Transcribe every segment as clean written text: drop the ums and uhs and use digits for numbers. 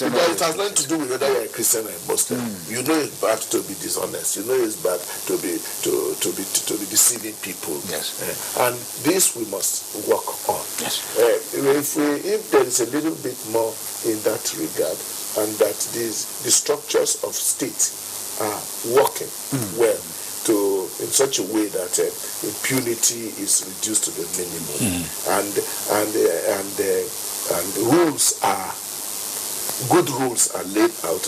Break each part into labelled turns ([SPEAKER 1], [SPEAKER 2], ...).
[SPEAKER 1] politics.
[SPEAKER 2] Because it has nothing to do with whether you're a Christian or a Muslim. You know it's bad to be dishonest. You know it's bad to be deceiving people.
[SPEAKER 1] Yes.
[SPEAKER 2] And this we must work on.
[SPEAKER 1] Yes.
[SPEAKER 2] If there is a little bit more in that regard, and that the structures of state are working well in such a way that impunity is reduced to the minimum, and good rules are laid out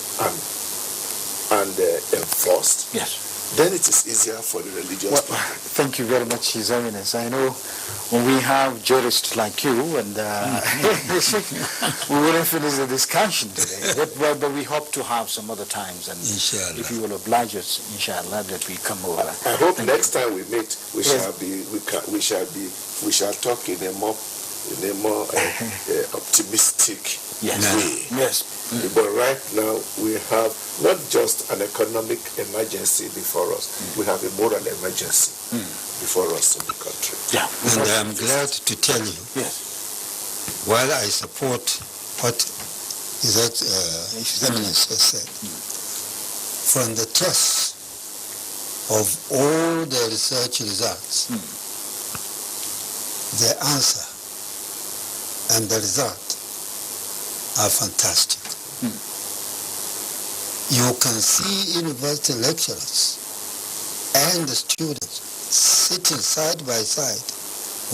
[SPEAKER 2] and enforced.
[SPEAKER 1] Yes.
[SPEAKER 2] Then it is easier for the religious people.
[SPEAKER 1] Thank you very much, His Eminence. I know when we have jurists like you, and we wouldn't finish the discussion today. But we hope to have some other times, and
[SPEAKER 3] inshallah,
[SPEAKER 1] if you will oblige us, inshallah, that we come over.
[SPEAKER 2] I hope next time we meet, we shall talk in a more optimistic way.
[SPEAKER 1] Yes.
[SPEAKER 2] But right now we have not just an economic emergency before us, we have a moral emergency before us in the country.
[SPEAKER 3] Yeah. And I'm glad to tell you, while I support what His Eminence has said, from the test of all the research results, the answer and the result are fantastic. You can see university lecturers and the students sitting side by side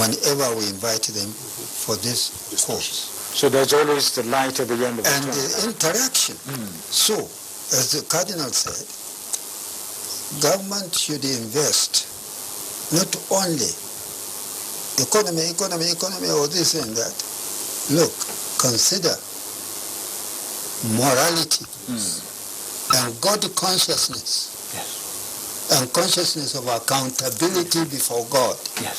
[SPEAKER 3] whenever we invite them for this course.
[SPEAKER 1] So there's always the light at the end of the tunnel.
[SPEAKER 3] And the interaction. So, as the Cardinal said, government should invest not only economy, or this and that. Look, consider morality and God consciousness and consciousness of accountability before God.
[SPEAKER 1] Yes.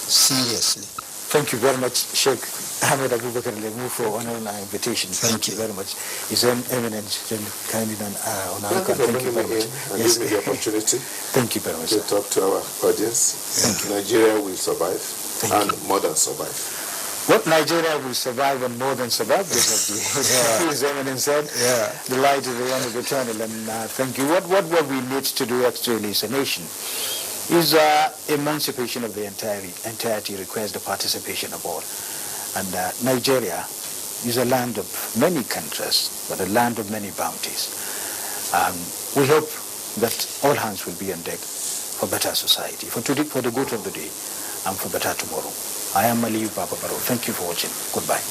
[SPEAKER 3] Seriously.
[SPEAKER 1] Thank you very much, Sheikh Ahmed Abubakar Lemu, for honoring our invitation. Thank you very much. His Eminence, kindly on our account. Thank you very much.
[SPEAKER 2] Give me the opportunity.
[SPEAKER 1] Thank you very much.
[SPEAKER 2] To talk to our audience. Nigeria will survive and more than survive.
[SPEAKER 1] What Nigeria will survive and more than survive, just like His Eminence said, the light at the end of the tunnel. And thank you. What we need to do actually as a nation is emancipation of the entirety requires the participation of all. And Nigeria is a land of many countries, but a land of many bounties. We hope that all hands will be on deck for better society, for the good of the day, and for better tomorrow. I am Aliyu Baba Baro. Thank you for watching. Goodbye.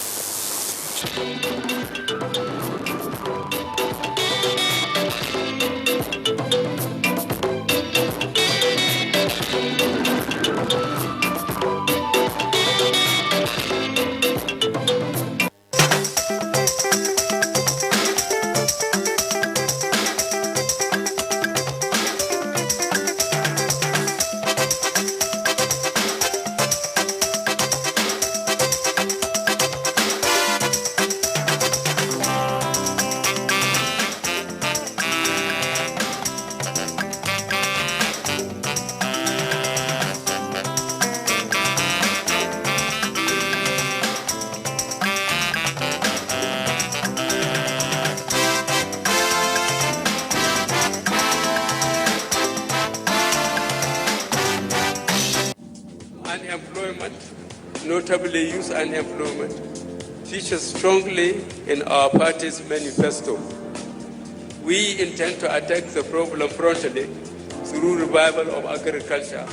[SPEAKER 4] Notably youth unemployment, features strongly in our party's manifesto. We intend to attack the problem frontally through revival of agriculture.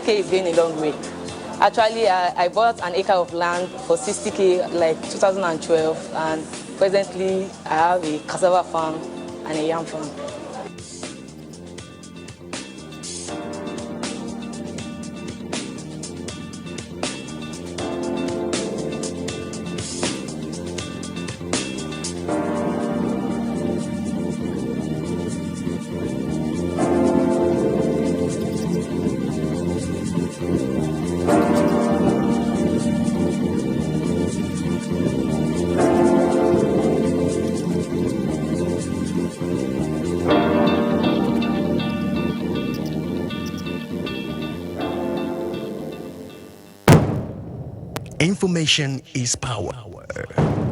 [SPEAKER 5] Is going a long way. Actually, I bought an acre of land for 60K like 2012, and presently I have a cassava farm and a yam farm.
[SPEAKER 6] Information is power.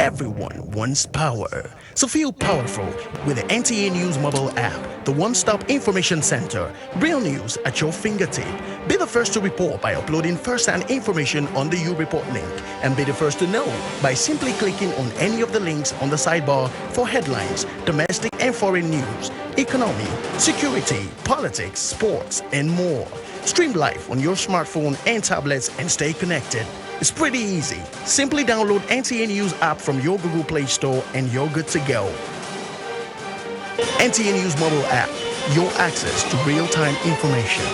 [SPEAKER 6] Everyone wants power. So feel powerful with the NTA News mobile app, the one-stop information center. Real news at your fingertip. Be the first to report by uploading first-hand information on the U-Report link. And be the first to know by simply clicking on any of the links on the sidebar for headlines, domestic and foreign news, economy, security, politics, sports, and more. Stream live on your smartphone and tablets and stay connected. It's pretty easy. Simply download NTA News app from your Google Play Store and you're good to go. NTA News mobile app, your access to real-time information.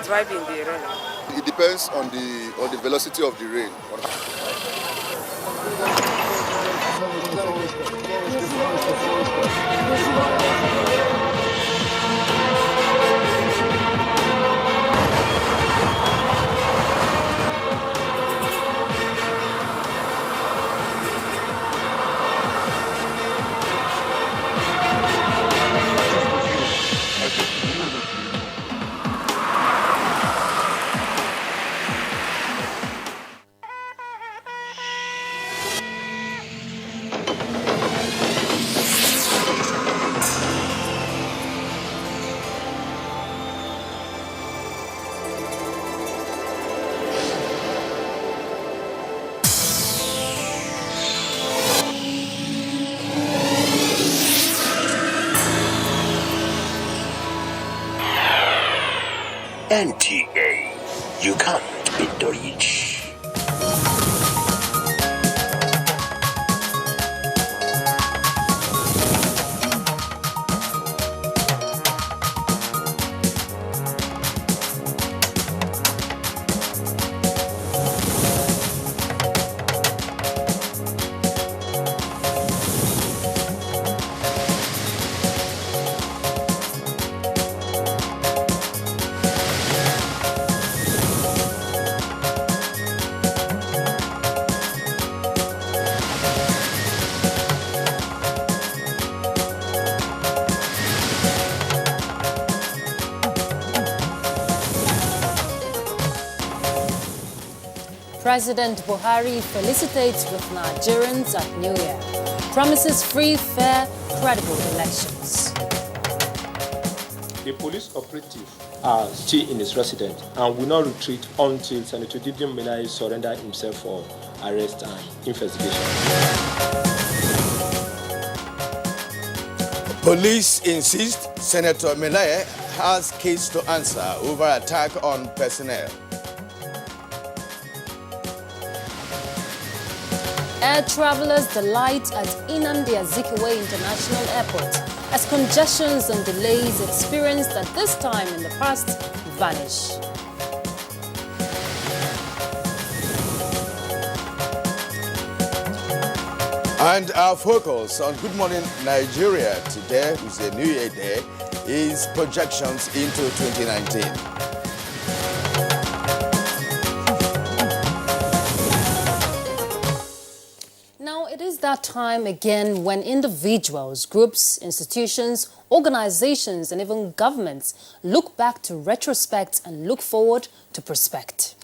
[SPEAKER 7] Drive in the rain?
[SPEAKER 8] It depends on the velocity of the rain.
[SPEAKER 9] NTA, you can't beat the rich.
[SPEAKER 10] President Buhari felicitates with Nigerians at New Year, promises free, fair, credible elections.
[SPEAKER 11] The police operative are still in his residence and will not retreat until Senator Didier Melai surrender himself for arrest and investigation.
[SPEAKER 12] Police insist Senator Melai has case to answer over attack on personnel.
[SPEAKER 10] Air travelers delight at Nnamdi Azikiwe International Airport as congestions and delays experienced at this time in the past vanish.
[SPEAKER 12] And our focus on Good Morning Nigeria today, which is a New Year Day, is projections into 2019.
[SPEAKER 10] It is that time again when individuals, groups, institutions, organizations, and even governments look back to retrospect and look forward to prospect.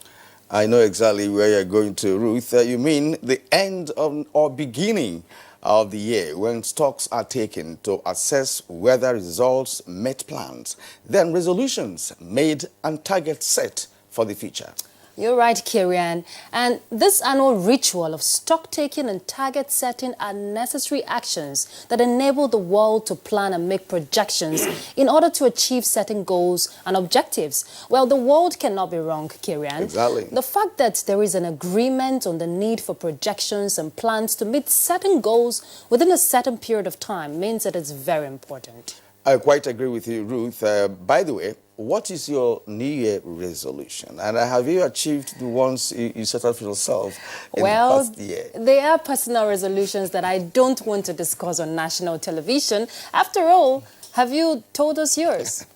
[SPEAKER 12] I know exactly where you're going to, Ruth. You mean the end of or beginning of the year when stocks are taken to assess whether results met plans, then resolutions made and targets set for the future.
[SPEAKER 10] You're right, Kirian. And this annual ritual of stock-taking and target setting are necessary actions that enable the world to plan and make projections in order to achieve certain goals and objectives. Well, the world cannot be wrong, Kirian.
[SPEAKER 12] Exactly.
[SPEAKER 10] The fact that there is an agreement on the need for projections and plans to meet certain goals within a certain period of time means that it's very important.
[SPEAKER 12] I quite agree with you, Ruth. By the way, what is your New Year resolution? And have you achieved the ones you set out for yourself in the past year?
[SPEAKER 10] They are personal resolutions that I don't want to discuss on national television. After all, Have you told us yours?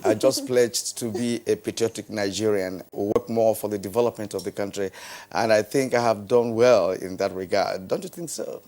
[SPEAKER 12] I just pledged to be a patriotic Nigerian, work more for the development of the country, and I think I have done well in that regard. Don't you think so?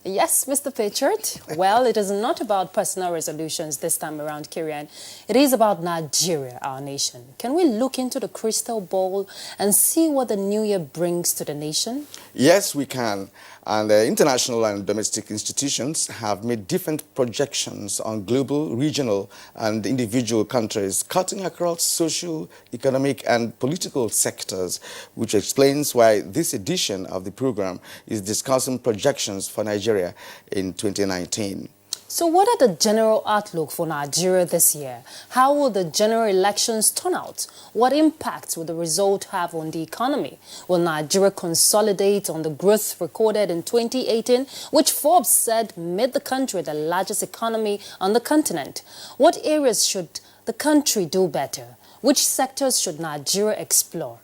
[SPEAKER 10] Yes, Mr. Patriot. Well, it is not about personal resolutions this time around, Kirian. It is about Nigeria, our nation. Can we look into the crystal ball and see what the new year brings to the nation?
[SPEAKER 12] Yes, we can. And international and domestic institutions have made different projections on global, regional, and individual countries, cutting across social, economic, and political sectors, which explains why this edition of the program is discussing projections for Nigeria in 2019.
[SPEAKER 10] So what are the general outlook for Nigeria this year? How will the general elections turn out? What impact will the result have on the economy? Will Nigeria consolidate on the growth recorded in 2018, which Forbes said made the country the largest economy on the continent? What areas should the country do better? Which sectors should Nigeria explore?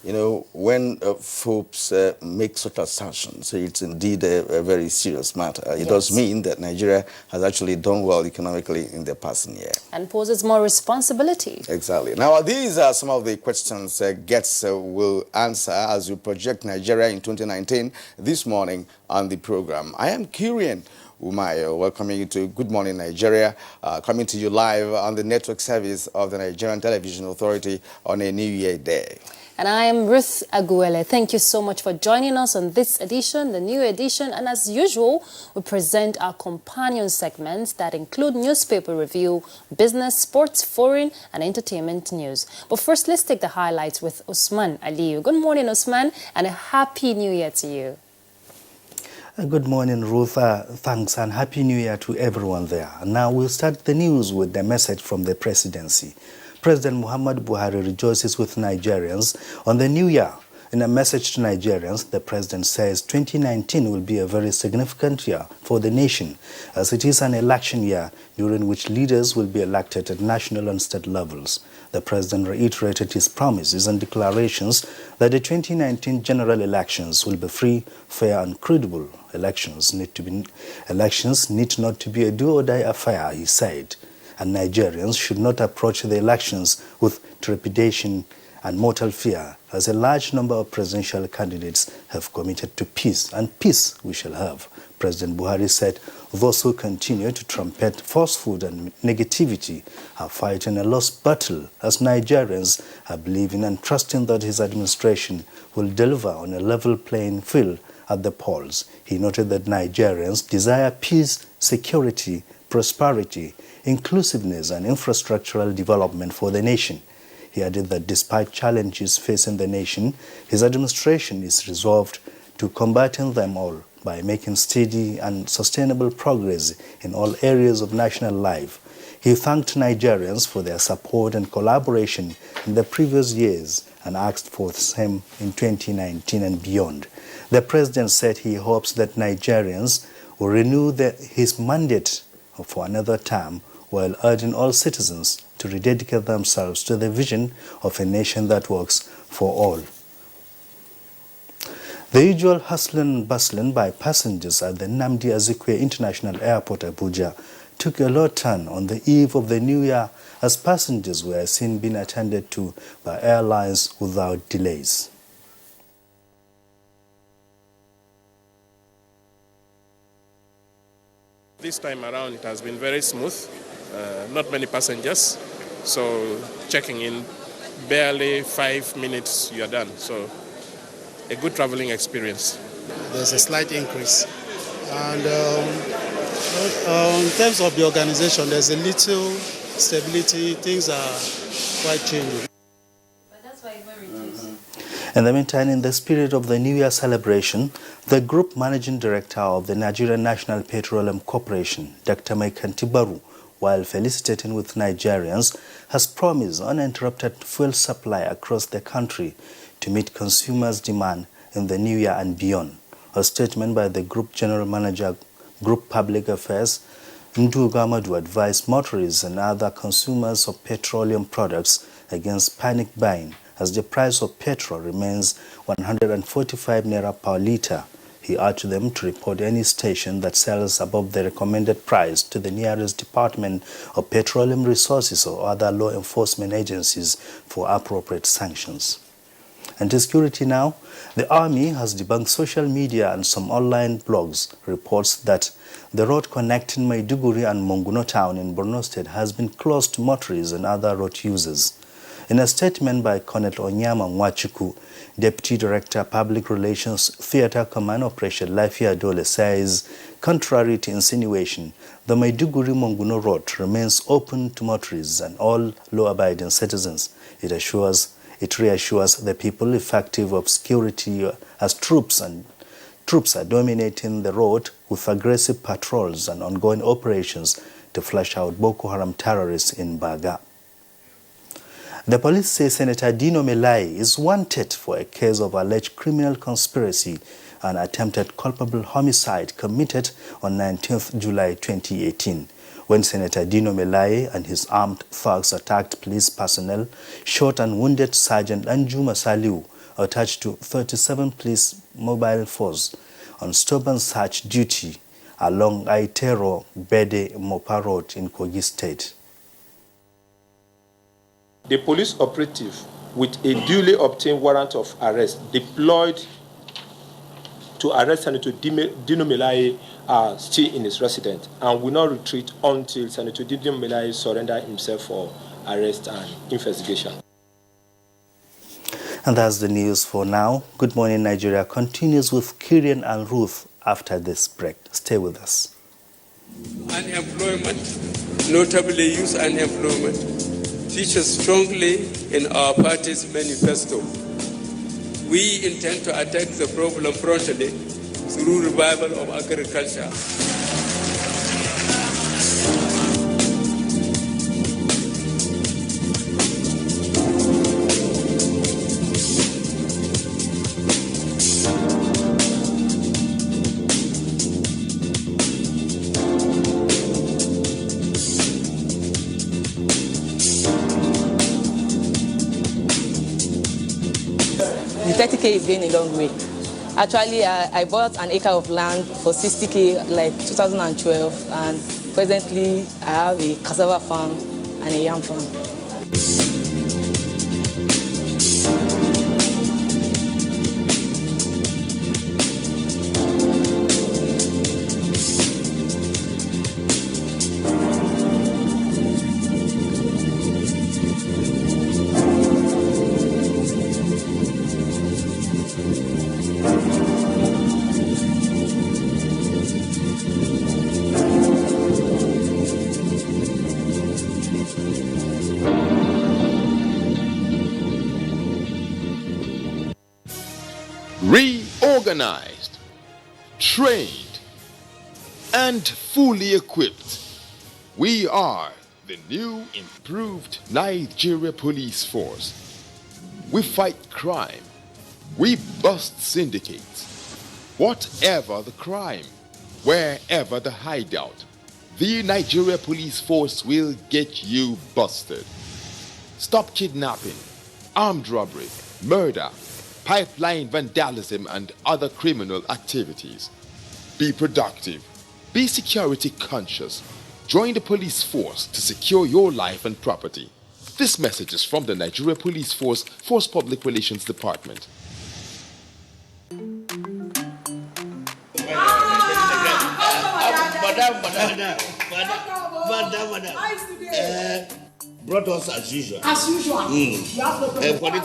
[SPEAKER 12] You know, when Forbes make such assertions, it's indeed a very serious matter. It does mean that Nigeria has actually done well economically in the past year.
[SPEAKER 10] And poses more responsibility.
[SPEAKER 12] Exactly. Now, these are some of the questions Gets will answer as we project Nigeria in 2019 this morning on the program. I am Kirian Umayo, welcoming you to Good Morning Nigeria, coming to you live on the network service of the Nigerian Television Authority on a New Year Day.
[SPEAKER 10] And I am Ruth Aguele. Thank you so much for joining us on this edition, the new edition. And as usual, we present our companion segments that include newspaper review, business, sports, foreign, and entertainment news. But first, let's take the highlights with Usman Aliyu. Good morning, Usman, and a happy new year to you.
[SPEAKER 7] Good morning, Ruth. Thanks, and happy new year to everyone there. Now we'll start the news with the message from the presidency. President Muhammadu Buhari rejoices with Nigerians on the new year. In a message to Nigerians, the president says 2019 will be a very significant year for the nation, as it is an election year during which leaders will be elected at national and state levels. The president reiterated his promises and declarations that the 2019 general elections will be free, fair, and credible. Elections need not to be a do-or-die affair, he said. And Nigerians should not approach the elections with trepidation and mortal fear, as a large number of presidential candidates have committed to peace, and peace we shall have. President Buhari said those who continue to trumpet falsehood and negativity are fighting a lost battle, as Nigerians are believing and trusting that his administration will deliver on a level playing field at the polls. He noted that Nigerians desire peace, security, prosperity, inclusiveness, and infrastructural development for the nation. He added that despite challenges facing the nation, his administration is resolved to combating them all by making steady and sustainable progress in all areas of national life. He thanked Nigerians for their support and collaboration in the previous years and asked for the same in 2019 and beyond. The president said he hopes that Nigerians will renew his mandate for another term, while urging all citizens to rededicate themselves to the vision of a nation that works for all. The usual hustling and bustling by passengers at the Nnamdi Azikiwe International Airport, Abuja, took a low turn on the eve of the new year, as passengers were seen being attended to by airlines without delays.
[SPEAKER 13] This time around it has been very smooth, not many passengers, so checking in, barely 5 minutes you're done, so a good traveling experience.
[SPEAKER 14] There's a slight increase, and in terms of the organization, there's a little stability, things are quite changing.
[SPEAKER 7] In the meantime, in the spirit of the New Year celebration, the Group Managing Director of the Nigerian National Petroleum Corporation, Dr. Mike Antibaru, while felicitating with Nigerians, has promised uninterrupted fuel supply across the country to meet consumers' demand in the new year and beyond. A statement by the Group General Manager, Group Public Affairs, Ndu Gamadu, advised motorists and other consumers of petroleum products against panic buying, as the price of petrol remains 145 naira per litre. He urged them to report any station that sells above the recommended price to the nearest Department of Petroleum Resources or other law enforcement agencies for appropriate sanctions. And to security now, the Army has debunked social media and some online blogs reports that the road connecting Maiduguri and Monguno town in Borno State has been closed to motorists and other road users. In a statement by Colonel Onyama Nwachuku, Deputy Director, Public Relations, Theatre Command Operation Lafia Dole says, contrary to insinuation, the Maiduguri-Monguno road remains open to motorists and all law-abiding citizens. It reassures the people effective of security as troops are dominating the road with aggressive patrols and ongoing operations to flush out Boko Haram terrorists in Baga. The police say Senator Dino Melai is wanted for a case of alleged criminal conspiracy and attempted culpable homicide committed on 19th July 2018, when Senator Dino Melai and his armed thugs attacked police personnel, shot and wounded Sergeant Anjuma Saliu, attached to 37 police mobile force on stop and search duty along Aitero Bede Mopa Road in Kogi State.
[SPEAKER 11] The police operative, with a duly obtained warrant of arrest, deployed to arrest Senator Dino Melai, still in his residence, and will not retreat until Senator Dino Melai surrender himself for arrest and investigation.
[SPEAKER 7] And that's the news for now. Good Morning Nigeria continues with Kirian and Ruth after this break. Stay with us.
[SPEAKER 4] Unemployment, notably youth unemployment, features strongly in our party's manifesto. We intend to attack the problem promptly through revival of agriculture.
[SPEAKER 5] The 30K is going a long way. Actually, I bought an acre of land for 60K like 2012, and presently I have a cassava farm and a yam farm.
[SPEAKER 15] Reorganized, trained, and fully equipped, we are the new improved Nigeria Police Force. We fight crime, we bust syndicates. Whatever the crime, wherever the hideout, the Nigeria Police Force will get you busted. Stop kidnapping, armed robbery, murder, pipeline vandalism, and other criminal activities. Be productive. Be security conscious. Join the police force to secure your life and property. This message is from the Nigeria Police Force Public Relations Department.
[SPEAKER 9] Brought us as usual.
[SPEAKER 16] As usual. You have no problem.
[SPEAKER 9] For the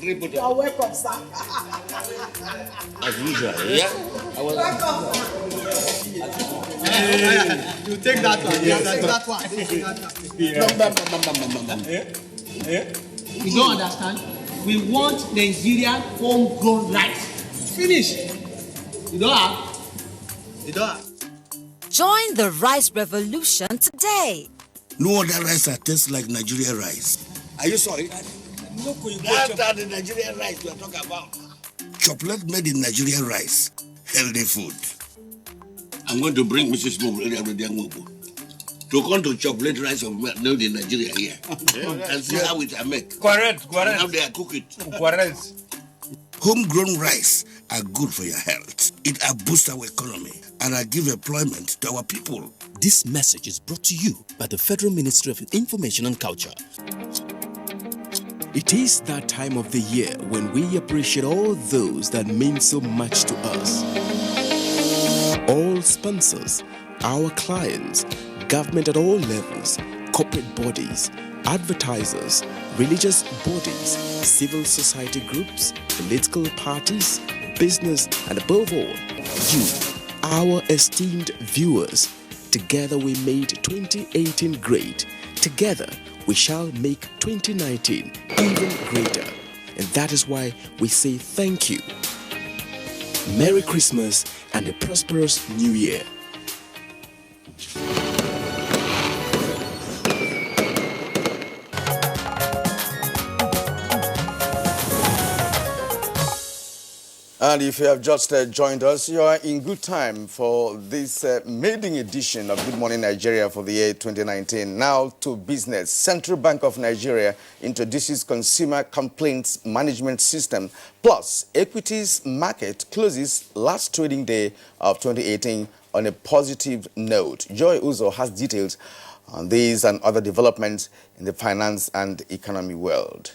[SPEAKER 9] three put
[SPEAKER 16] You are welcome, sir.
[SPEAKER 9] as usual. Yeah. I was
[SPEAKER 16] You take that one. You take that one. You don't understand? We want Nigerian homegrown rice. Finish. You don't have? You don't have?
[SPEAKER 17] Join the rice revolution today.
[SPEAKER 9] no other rice that tastes like Nigerian rice. Are you sorry? That's the Nigerian rice we are talking about. Chocolate made in Nigerian rice. Healthy food. I'm going to bring Mrs. Mobu to come to chocolate rice of made in Nigeria here. And see how it are made. Correct. And how they are cook it. Correct. Homegrown rice are good for your health. It will boost our economy and will give employment to our people.
[SPEAKER 6] This message is brought to you by the Federal Ministry of Information and Culture. It is that time of the year when we appreciate all those that mean so much to us. All sponsors, our clients, government at all levels, corporate bodies, advertisers, religious bodies, civil society groups, political parties, business, and above all, you, our esteemed viewers. Together we made 2018 great. Together we shall make 2019 even greater. And that is why we say thank you. Merry Christmas and a prosperous New Year.
[SPEAKER 12] And if you have just joined us, you are in good time for this maiden edition of Good Morning Nigeria for the year 2019. Now to business. Central Bank of Nigeria introduces Consumer Complaints Management System. Plus, equities market closes last trading day of 2018 on a positive note. Joy Uzo has details on these and other developments in the finance and economy world.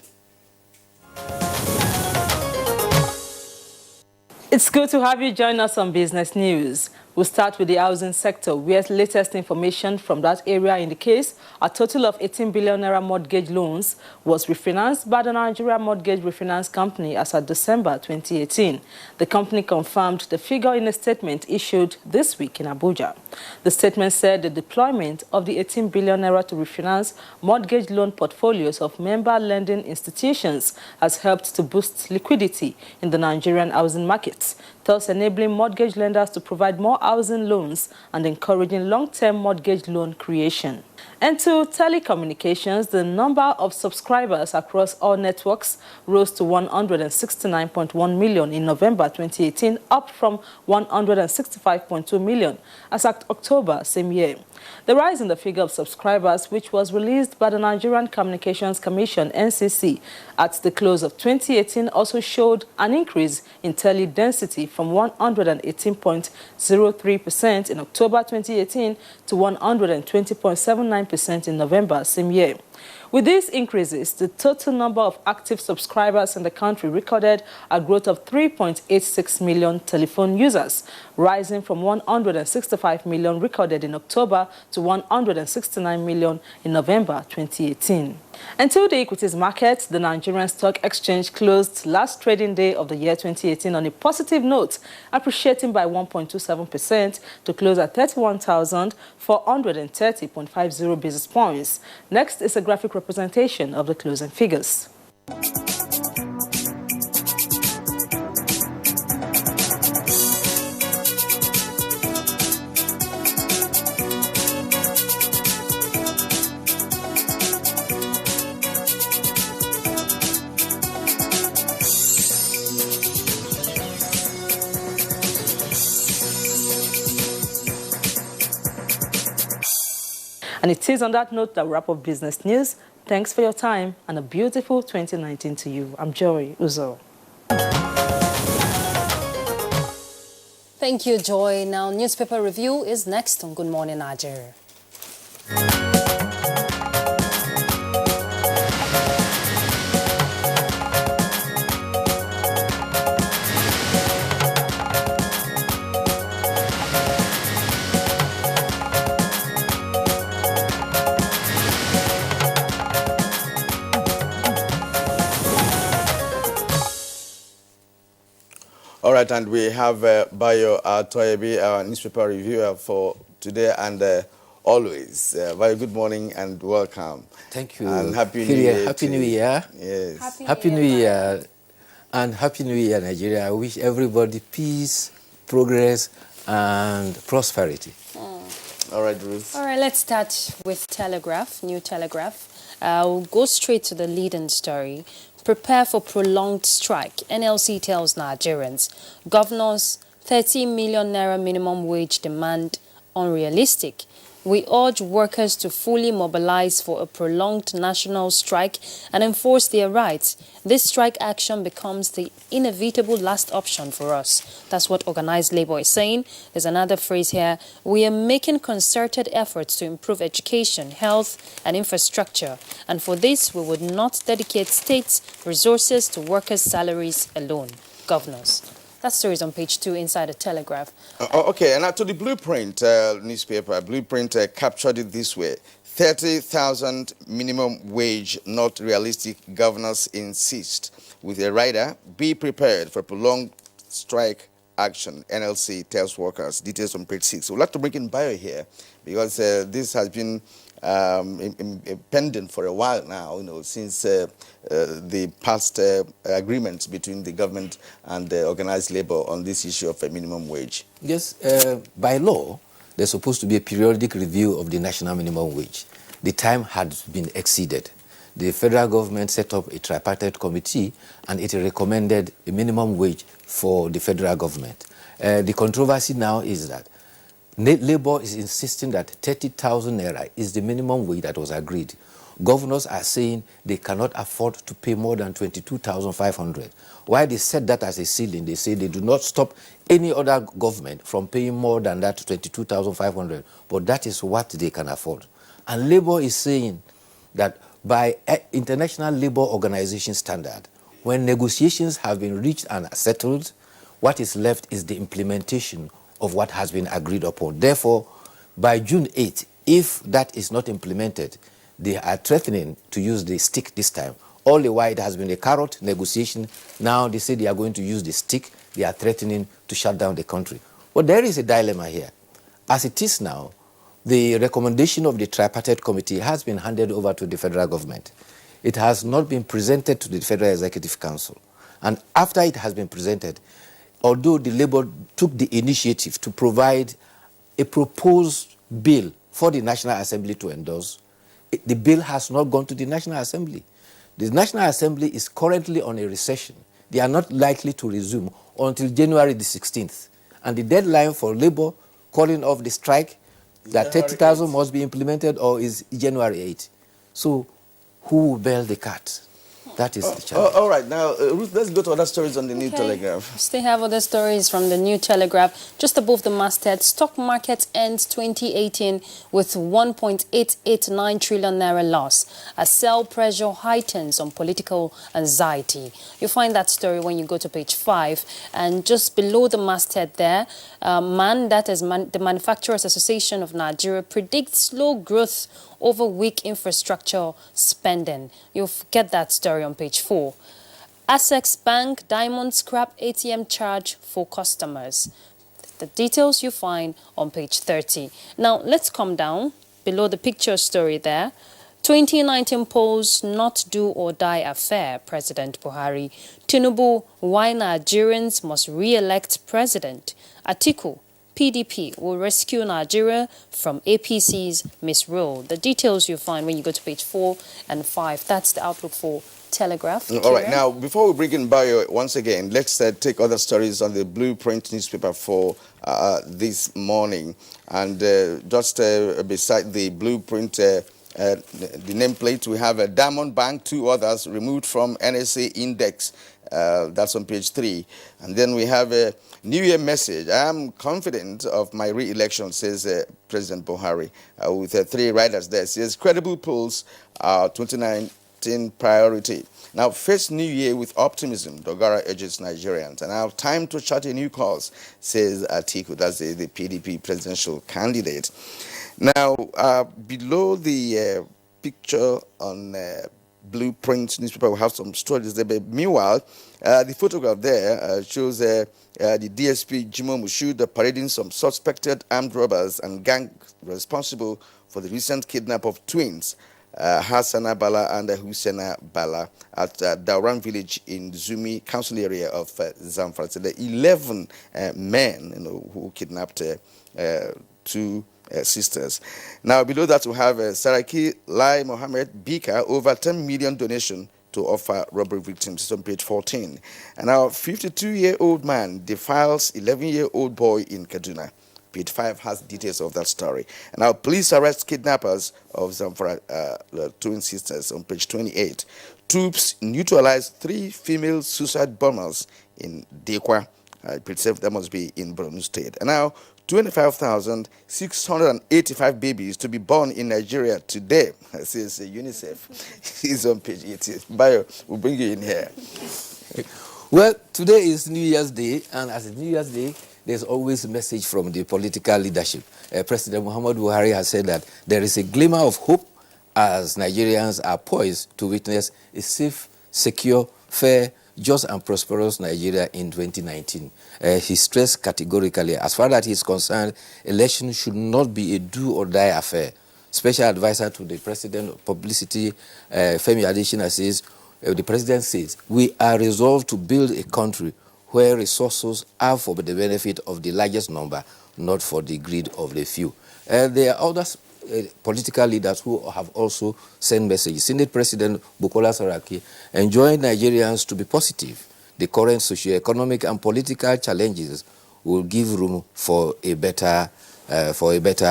[SPEAKER 5] It's good to have you join us on Business News. We'll start with the housing sector, where latest information from that area indicates a total of 18 billion naira mortgage loans was refinanced by the Nigeria Mortgage Refinance Company as of December 2018. The company confirmed the figure in a statement issued this week in Abuja. The statement said the deployment of the 18 billion naira to refinance mortgage loan portfolios of member lending institutions has helped to boost liquidity in the Nigerian housing markets, thus enabling mortgage lenders to provide more housing loans and encouraging long-term mortgage loan creation. And to telecommunications, the number of subscribers across all networks rose to 169.1 million in November 2018, up from 165.2 million as at October same year. The rise in the figure of subscribers, which was released by the Nigerian Communications Commission, NCC, at the close of 2018, also showed an increase in tele density from 118.03% in October 2018 to 120.79% in November same year. With these increases, the total number of active subscribers in the country recorded a growth of 3.86 million telephone users, rising from 165 million recorded in October to 169 million in November 2018. Until the equities market, the Nigerian Stock Exchange closed last trading day of the year 2018 on a positive note, appreciating by 1.27% to close at 31,430.50 basis points. Next is a graphic representation of the closing figures. And it is on that note that we wrap up Business News. Thanks for your time and a beautiful 2019 to you. I'm Joy Uzo.
[SPEAKER 10] Thank you, Joy. Now, newspaper review is next on Good Morning Nigeria.
[SPEAKER 12] All right, and we have Bayo Toyebi, our newspaper reviewer for today and always. Bayo, good morning and welcome.
[SPEAKER 18] Thank you.
[SPEAKER 12] And Happy New Year.
[SPEAKER 18] Happy New Year.
[SPEAKER 12] Yes.
[SPEAKER 18] Happy New Year. And Happy New Year, Nigeria. I wish everybody peace, progress, and prosperity.
[SPEAKER 12] All right, Ruth.
[SPEAKER 10] All right, let's start with Telegraph, New Telegraph. We'll go straight to the leading story. Prepare for prolonged strike. NLC tells Nigerians. Governors, 30 million naira minimum wage demand unrealistic. We urge workers to fully mobilize for a prolonged national strike and enforce their rights. This strike action becomes the inevitable last option for us. That's what organized labor is saying. There's another phrase here. We are making concerted efforts to improve education, health, and infrastructure. And for this, we would not dedicate state resources to workers' salaries alone. Governors. That story is on page 2 inside the Telegraph.
[SPEAKER 12] Okay, and now to the Blueprint newspaper. Blueprint captured it this way. 30,000 minimum wage, not realistic, governors insist. With a rider, be prepared for prolonged strike action. NLC tells workers. Details on page 6. We'd like to bring in Bio here because this has been pending for a while now, since the past agreements between the government and the organized labor on this issue of a minimum wage.
[SPEAKER 18] Yes, by law, there's supposed to be a periodic review of the national minimum wage. The time had been exceeded. The federal government set up a tripartite committee and it recommended a minimum wage for the federal government. The controversy now is that Labour is insisting that 30,000 naira is the minimum wage that was agreed. Governors are saying they cannot afford to pay more than 22,500. Why they set that as a ceiling, they say they do not stop any other government from paying more than that 22,500, but that is what they can afford. And Labour is saying that by International Labour Organization standard, when negotiations have been reached and settled, what is left is the implementation of what has been agreed upon. Therefore, by June 8, if that is not implemented, they are threatening to use the stick this time. All the while it has been a carrot negotiation. Now they say they are going to use the stick. They are threatening to shut down the country. But there is a dilemma here. As it is now, the recommendation of the tripartite committee has been handed over to the federal government. It has not been presented to the Federal Executive Council. And after it has been presented, although the Labour took the initiative to provide a proposed bill for the National Assembly to endorse, the bill has not gone to the National Assembly. The National Assembly is currently on a recession. They are not likely to resume until January the 16th. And the deadline for Labour calling off the strike, that 30,000 must be implemented, or is January 8th. So who will bail the cat? That is the challenge.
[SPEAKER 12] All right, now, Ruth, let's go to other stories on the New Telegraph.
[SPEAKER 10] Still have other stories from the New Telegraph. Just above the masthead, stock market ends 2018 with 1.889 trillion naira loss as sell pressure heightens on political anxiety. You'll find that story when you go to page 5. And just below the masthead there, the Manufacturers Association of Nigeria predicts slow growth over weak infrastructure spending. You'll get that story on page 4. Access Bank Diamond scrap ATM charge for customers. The details you find on page 30. Now let's come down below the picture story there. 2019 polls not do or die affair, President Buhari. Tinubu, why Nigerians must re-elect president. Atiku, PDP will rescue Nigeria from APC's misrule. The details you find when you go to page 4 and 5. That's the outlook for Telegraph.
[SPEAKER 12] All right, now, before we bring in Bio once again, let's take other stories on the Blueprint newspaper for this morning. And just beside the Blueprint, the nameplate, we have a Diamond Bank, 2 others removed from NSA index. That's on page 3. And then we have a New Year message. I am confident of my re-election, says President Buhari, with 3 riders there. Says credible polls are 2019 priority. Now, face New Year with optimism, Dogara urges Nigerians. And now, time to chart a new course, says Atiku. That's the PDP presidential candidate. Now, below the picture on Blueprint newspaper, we have some stories there. But meanwhile, the photograph there shows the DSP Jimo Mushuda parading some suspected armed robbers and gang responsible for the recent kidnap of twins, Hassana Bala and Husseina Bala, at Dauran village in Zumi council area of Zamfara. So the 11 men who kidnapped 2 sisters. Now, below that, we have Saraki Lai Mohammed Bika, over 10 million donation to offer robbery victims. It's on page 14. And our 52-year-old man defiles 11-year-old boy in Kaduna. Page 5 has details of that story. And now, police arrest kidnappers of Zamfara twin sisters on page 28. Troops neutralize 3 female suicide bombers in Dekwa. Page 7, that must be in Borno State. And now, 25,685 babies to be born in Nigeria today, says UNICEF. He's on page 18. Bayo, we'll bring you in here.
[SPEAKER 18] Well, today is New Year's Day, and as New Year's Day, there's always a message from the political leadership. President Muhammad Buhari has said that there is a glimmer of hope as Nigerians are poised to witness a safe, secure, fair, just and prosperous Nigeria in 2019. He stressed categorically, as far as he is concerned, elections should not be a do-or-die affair. Special advisor to the President of Publicity, Femi Adesina, says, the President says, we are resolved to build a country where resources are for the benefit of the largest number, not for the greed of the few. There are other political leaders who have also sent messages. Senate President Bukola Saraki enjoined Nigerians to be positive. The current socio-economic and political challenges will give room for a better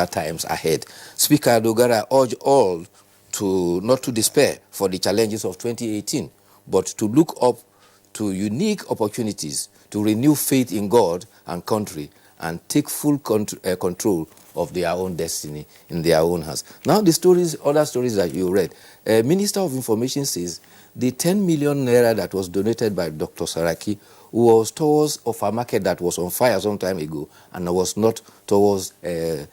[SPEAKER 18] times ahead. Speaker Dogara urged all to not to despair for the challenges of 2018, but to look up to unique opportunities to renew faith in God and country and take full control of their own destiny in their own hands. Now the stories, other stories that you read. Minister of Information says the 10 million naira that was donated by Dr. Saraki was towards of a market that was on fire some time ago and was not towards the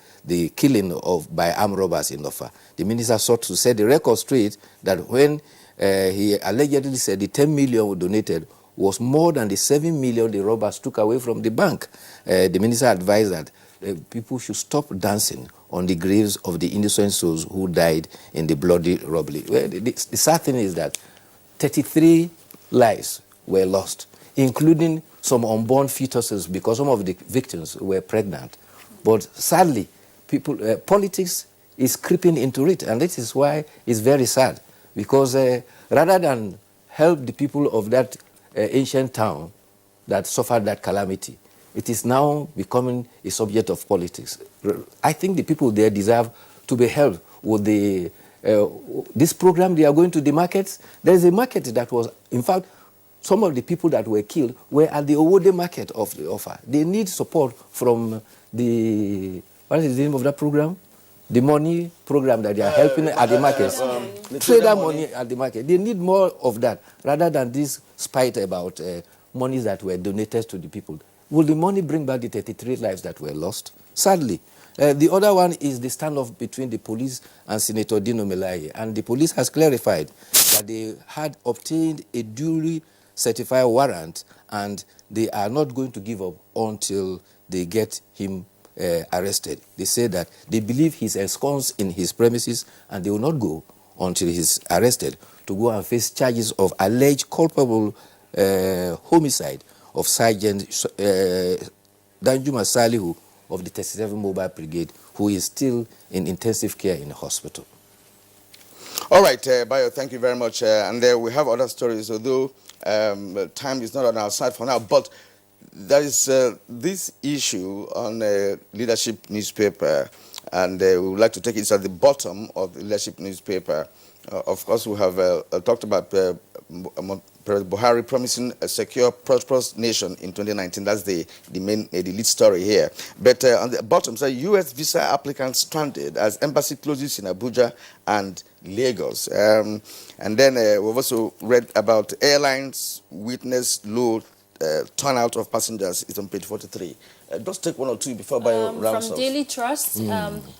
[SPEAKER 18] killing by armed robbers in Ofa. The minister sought to set the record straight that when he allegedly said the 10 million donated was more than the 7 million the robbers took away from the bank. The minister advised that people should stop dancing on the graves of the innocent souls who died in the bloody robbery. Well, the sad thing is that 33 lives were lost, including some unborn fetuses because some of the victims were pregnant. But sadly, politics is creeping into it, and this is why it's very sad, because rather than help the people of that ancient town that suffered that calamity, it is now becoming a subject of politics. I think the people there deserve to be helped with this program. They are going to the markets. There is a market that was, in fact, some of the people that were killed were at the Owode market of the offer. They need support from the, what is the name of that program? The money program that they are helping at the markets. Trader money at the market. They need more of that rather than this spite about monies that were donated to the people. Will the money bring back the 33 lives that were lost? Sadly. The other one is the standoff between the police and Senator Dino Melaye. And the police has clarified that they had obtained a duly certified warrant and they are not going to give up until they get him arrested. They say that they believe he's ensconced in his premises and they will not go until he's arrested to go and face charges of alleged culpable homicide of Sergeant Danjuma Salihu of the 37 Mobile Brigade, who is still in intensive care in the hospital.
[SPEAKER 12] All right, Bayo, thank you very much. And we have other stories, although time is not on our side for now. But there is this issue on Leadership newspaper, and we would like to take it at the bottom of the Leadership newspaper. Of course, we have talked about President Buhari promising a secure, prosperous nation in 2019. That's the lead story here. But on the bottom, so U.S. visa applicants stranded as embassy closes in Abuja and Lagos. And then we've also read about airlines witness low turnout of passengers. It's on page 43. Just take one or two before Bayo rounds
[SPEAKER 10] From
[SPEAKER 12] off.
[SPEAKER 10] Daily Trust,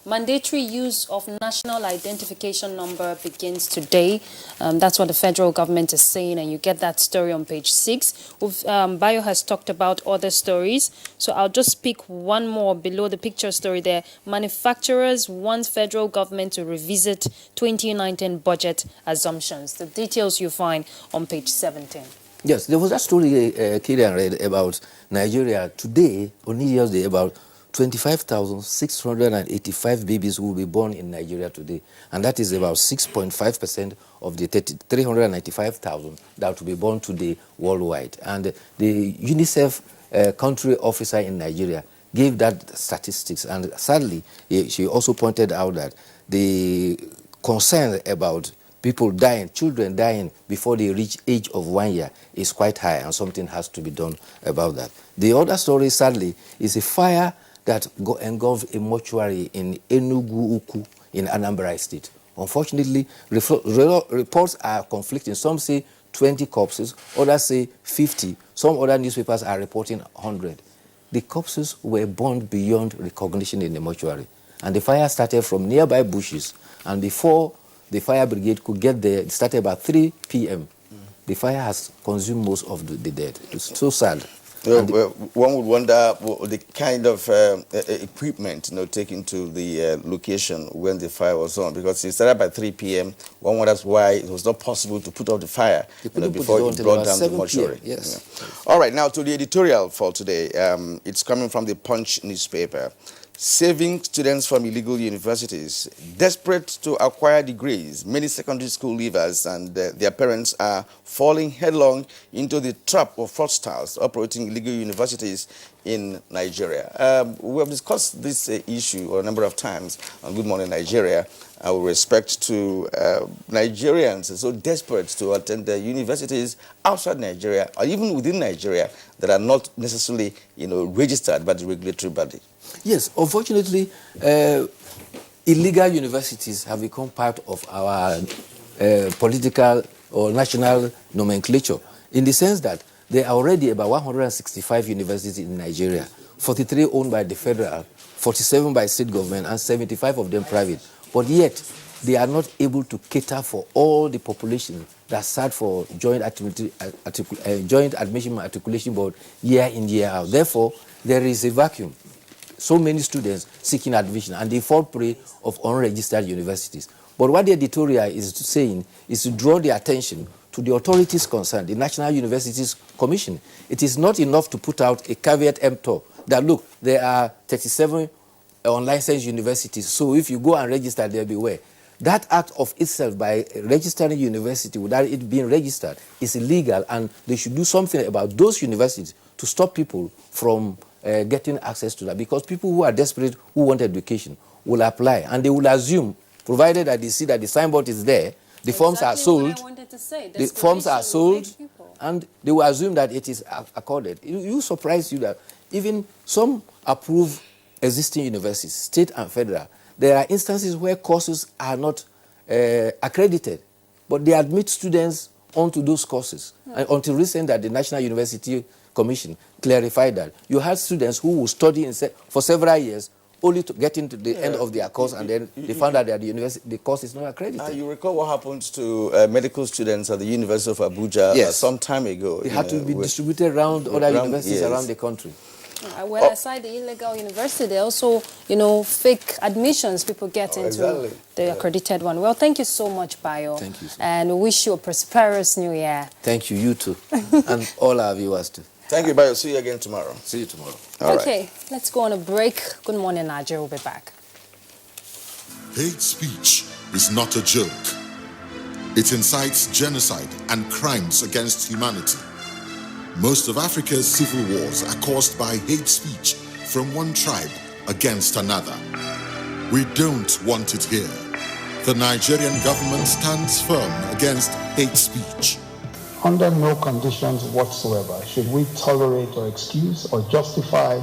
[SPEAKER 10] mandatory use of national identification number begins today. That's what the federal government is saying, and you get that story on page 6. Bayo has talked about other stories, so I'll just pick one more below the picture story there. Manufacturers want federal government to revisit 2019 budget assumptions. The details you find on page 17.
[SPEAKER 18] Yes, there was that story Kilian read about Nigeria today, on New Year's Day, about 25,685 babies will be born in Nigeria today. And that is about 6.5% of the 395,000 that will be born today worldwide. And the UNICEF country officer in Nigeria gave that statistics. And sadly, she also pointed out that the concern about people dying, children dying before they reach age of 1 year is quite high, and something has to be done about that. The other story, sadly, is a fire that engulfed a mortuary in Enugu-Ukwu in Anambra State. Unfortunately, reports are conflicting. Some say 20 corpses, others say 50. Some other newspapers are reporting 100. The corpses were burned beyond recognition in the mortuary. And the fire started from nearby bushes. And before the fire brigade could get there, it started about 3 p.m. The fire has consumed most of the dead. It's so sad.
[SPEAKER 12] One would wonder the kind of equipment taken to the location when the fire was on, because it started by 3 p.m. One wonders why it was not possible to put off the fire before it brought down the mortuary.
[SPEAKER 18] Yes.
[SPEAKER 12] Yeah. All right, now to the editorial for today. It's coming from the Punch newspaper. Saving students from illegal universities. Desperate to acquire degrees, many secondary school leavers and their parents are falling headlong into the trap of fraudsters operating illegal universities in Nigeria. We have discussed this issue a number of times on Good Morning Nigeria with respect to Nigerians so desperate to attend the universities outside Nigeria or even within Nigeria that are not necessarily registered by the regulatory body.
[SPEAKER 18] Yes, unfortunately, illegal universities have become part of our political or national nomenclature, in the sense that there are already about 165 universities in Nigeria, 43 owned by the federal, 47 by state government, and 75 of them private. But yet, they are not able to cater for all the population that sat for Joint Admission Matriculation Board year in, year out. Therefore, there is a vacuum. So many students seeking admission, and they fall prey of unregistered universities. But what the editorial is saying is to draw the attention to the authorities concerned, the National Universities Commission. It is not enough to put out a caveat emptor that, look, there are 37 unlicensed universities, so if you go and register, there, beware. That act of itself, by registering a university without it being registered, is illegal, and they should do something about those universities to stop people from getting access to that, because people who are desperate, who want education, will apply, and they will assume, provided that they see that the signboard is there, the forms are sold, the forms are sold, and they will assume that it is accorded. It will surprise you that even some approved existing universities, state and federal, there are instances where courses are not accredited, but they admit students onto those courses. And until recent, that the National University Commission clarified that you had students who will study for several years only to get into the end of their course, and then they found out that the course is not accredited.
[SPEAKER 12] You recall what happened to medical students at the University of Abuja some time ago.
[SPEAKER 18] They had to be distributed around other universities around the country.
[SPEAKER 10] Well, aside the illegal university, there are also, fake admissions people get into the accredited one. Well, thank you so much, Bayo.
[SPEAKER 18] Thank you, sir.
[SPEAKER 10] And we wish you a prosperous new year.
[SPEAKER 18] Thank you, you too. And all our viewers too.
[SPEAKER 12] Thank you, Bayo. See you again tomorrow.
[SPEAKER 18] See you tomorrow.
[SPEAKER 10] Okay, let's go on a break. Good morning, Nigeria. We'll be back.
[SPEAKER 19] Hate speech is not a joke. It incites genocide and crimes against humanity. Most of Africa's civil wars are caused by hate speech from one tribe against another. We don't want it here. The Nigerian government stands firm against hate speech.
[SPEAKER 20] Under no conditions whatsoever should we tolerate or excuse or justify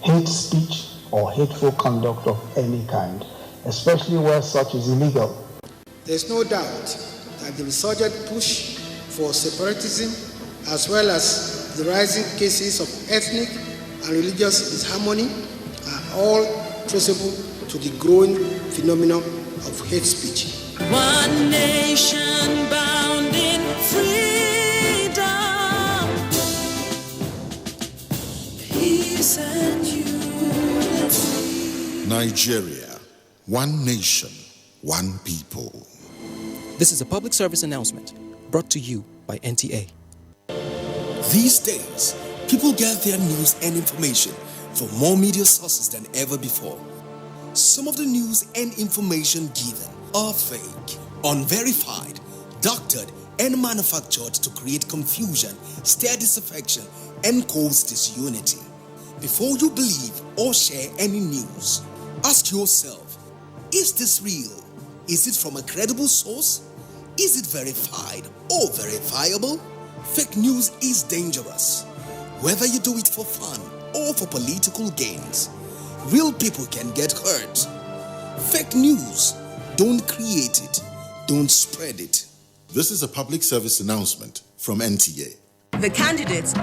[SPEAKER 20] hate speech or hateful conduct of any kind, especially where such is illegal.
[SPEAKER 21] There's no doubt that the resurgent push for separatism, as well as the rising cases of ethnic and religious disharmony, are all traceable to the growing phenomenon of hate speech.
[SPEAKER 22] One nation bound in freedom, peace and unity.
[SPEAKER 19] Nigeria, one nation, one people.
[SPEAKER 23] This is a public service announcement brought to you by NTA.
[SPEAKER 24] These days, people get their news and information from more media sources than ever before. Some of the news and information given are fake, unverified, doctored, and manufactured to create confusion, stir disaffection, and cause disunity. Before you believe or share any news, ask yourself, is this real? Is it from a credible source? Is it verified or verifiable? Fake news is dangerous. Whether you do it for fun or for political gains, real people can get hurt. Fake news, don't create it, don't spread it.
[SPEAKER 19] This is a public service announcement from NTA.
[SPEAKER 1] The Candidates,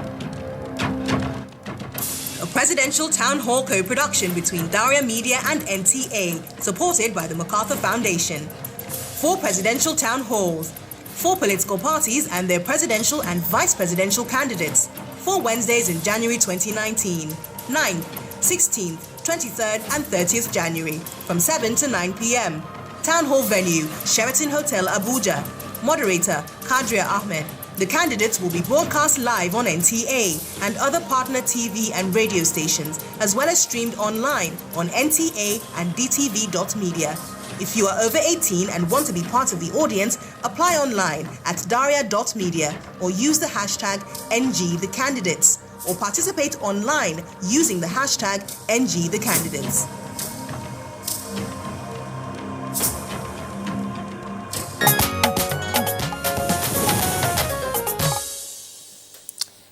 [SPEAKER 1] a presidential town hall co-production between Daria Media and NTA, supported by the MacArthur Foundation. 4 presidential town halls, 4 political parties and their presidential and vice presidential candidates, 4 Wednesdays in January 2019, 9th, 16th, 23rd and 30th January, from 7 to 9 p.m. Town hall venue, Sheraton Hotel, Abuja. Moderator, Kadria Ahmed. The candidates will be broadcast live on NTA and other partner TV and radio stations, as well as streamed online on NTA and dtv.media. If you are over 18 and want to be part of the audience, apply online at daria.media or use the hashtag NGTheCandidates or participate online using the hashtag NGTheCandidates.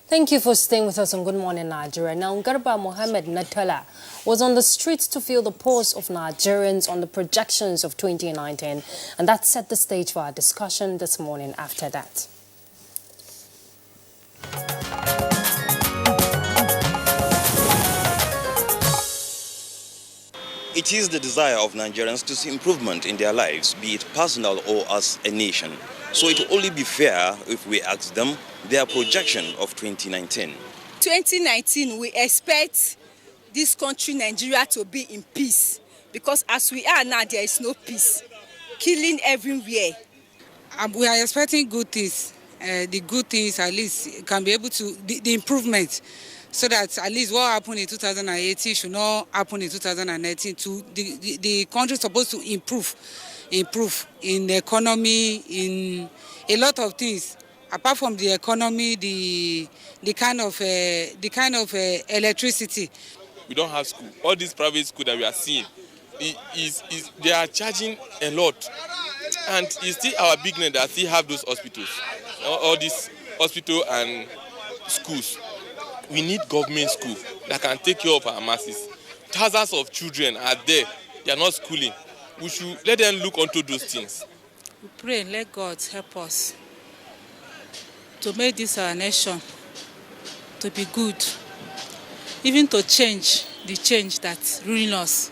[SPEAKER 10] Thank you for staying with us on Good Morning Nigeria. Now, Garba Mohammed Natala was on the streets to feel the pulse of Nigerians on the projections of 2019, and that set the stage for our discussion this morning after that.
[SPEAKER 2] It is the desire of Nigerians to see improvement in their lives, be it personal or as a nation. So it will only be fair if we ask them their projection of 2019.
[SPEAKER 3] 2019, we expect this country, Nigeria, to be in peace. Because as we are now, there is no peace. Killing everywhere.
[SPEAKER 8] We are expecting good things. The good things, at least, can be able to, the improvement. So that at least what happened in 2018 should not happen in 2019. The country is supposed to improve in the economy, in a lot of things. Apart from the economy, the kind of electricity.
[SPEAKER 25] We don't have school. All these private schools that we are seeing, they are charging a lot, and it's still our big name that still have those hospitals, all these hospitals and schools. We need government school that can take care of our masses. Thousands of children are there; they are not schooling. We should let them look onto those things.
[SPEAKER 8] We pray and let God help us to make this our nation to be good, even to change the change that ruins us.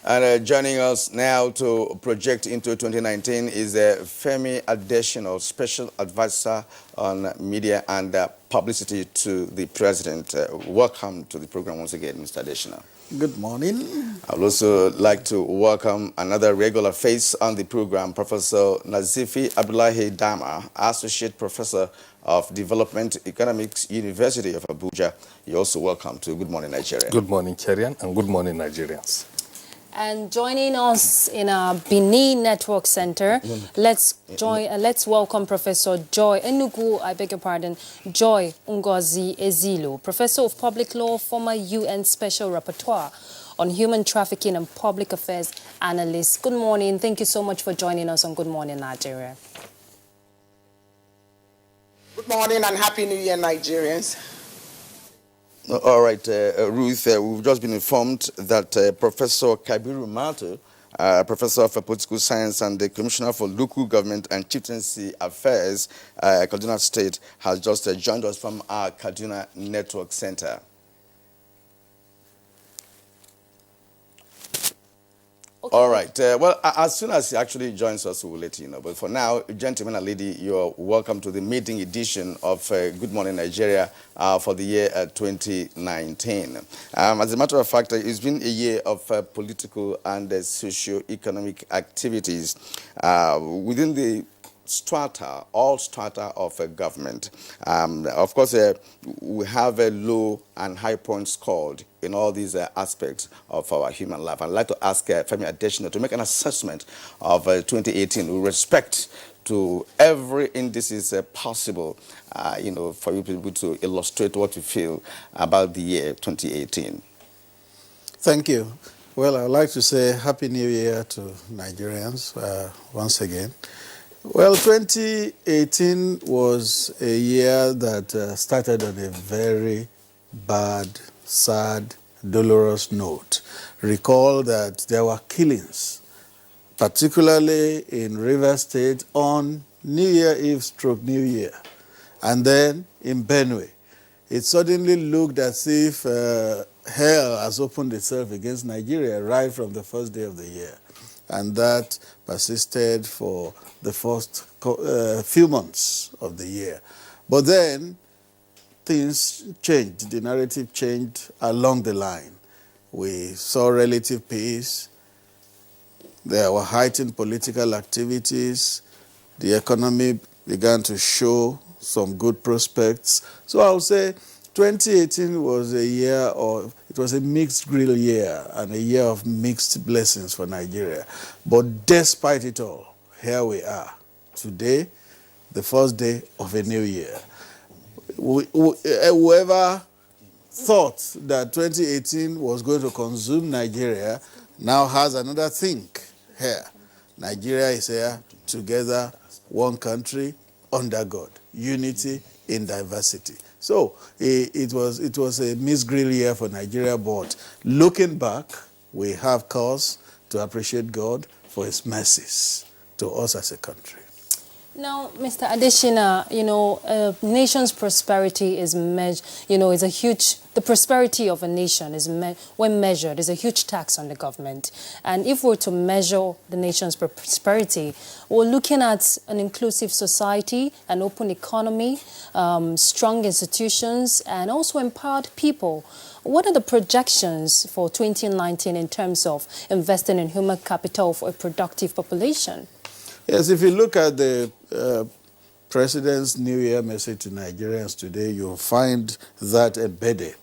[SPEAKER 12] And joining us now to project into 2019 is Femi Adesina, Special Advisor on Media and Publicity to the President. Welcome to the program once again, Mr. Adesina.
[SPEAKER 26] Good morning.
[SPEAKER 12] I would also like to welcome another regular face on the program, Professor Nazifi Abdullahi Dama, Associate Professor of Development Economics, University of Abuja. You're also welcome to Good Morning Nigeria.
[SPEAKER 27] Good morning, Cherian, and good morning, Nigerians.
[SPEAKER 10] And joining us in our Benin Network Center, let's welcome Professor Joy Enugu, I beg your pardon, Joy Ngozi Ezilo, Professor of Public Law, former UN Special Rapporteur on Human Trafficking and Public Affairs Analyst. Good morning. Thank you so much for joining us on Good Morning Nigeria.
[SPEAKER 28] Good morning and Happy New Year, Nigerians.
[SPEAKER 12] All right, Ruth, we've just been informed that Professor Kabiru Mato, Professor of Political Science and the Commissioner for Local Government and Chieftaincy Affairs, Kaduna State, has just joined us from our Kaduna Network Center. Okay. All right. Well, as soon as he actually joins us, we will let you know. But for now, gentlemen and lady, you're welcome to the maiden edition of Good Morning Nigeria for the year 2019. As a matter of fact, it's been a year of political and socio-economic activities within the all strata of government. Of course, we have a low and high points scored in all these aspects of our human life. I'd like to ask Femi Adesina to make an assessment of 2018 with respect to every indices possible, for you people to illustrate what you feel about the year 2018.
[SPEAKER 4] Thank you. Well, I would like to say Happy New Year to Nigerians once again. Well, 2018 was a year that started on a very bad, sad, dolorous note. Recall that there were killings, particularly in Rivers State on New Year Eve / New Year. And then in Benue, it suddenly looked as if hell has opened itself against Nigeria right from the first day of the year. And that persisted for the first few months of the year. But then things changed. The narrative changed along the line. We saw relative peace. There were heightened political activities. The economy began to show some good prospects. So I would say 2018 was a year of, it was a mixed grill year and a year of mixed blessings for Nigeria. But despite it all, here we are. Today, the first day of a new year. Whoever thought that 2018 was going to consume Nigeria now has another think here. Nigeria is here, together, one country, under God. Unity in diversity. So it was a misgrill year for Nigeria, but looking back, we have cause to appreciate God for his mercies to us as a country.
[SPEAKER 10] Now, Mr. Adeshina, a nation's prosperity is is a huge, the prosperity of a nation is, when measured, is a huge tax on the government. And if we're to measure the nation's prosperity, we're looking at an inclusive society, an open economy, strong institutions, and also empowered people. What are the projections for 2019 in terms of investing in human capital for a productive population?
[SPEAKER 4] Yes, if you look at the President's New Year message to Nigerians today, you'll find that embedded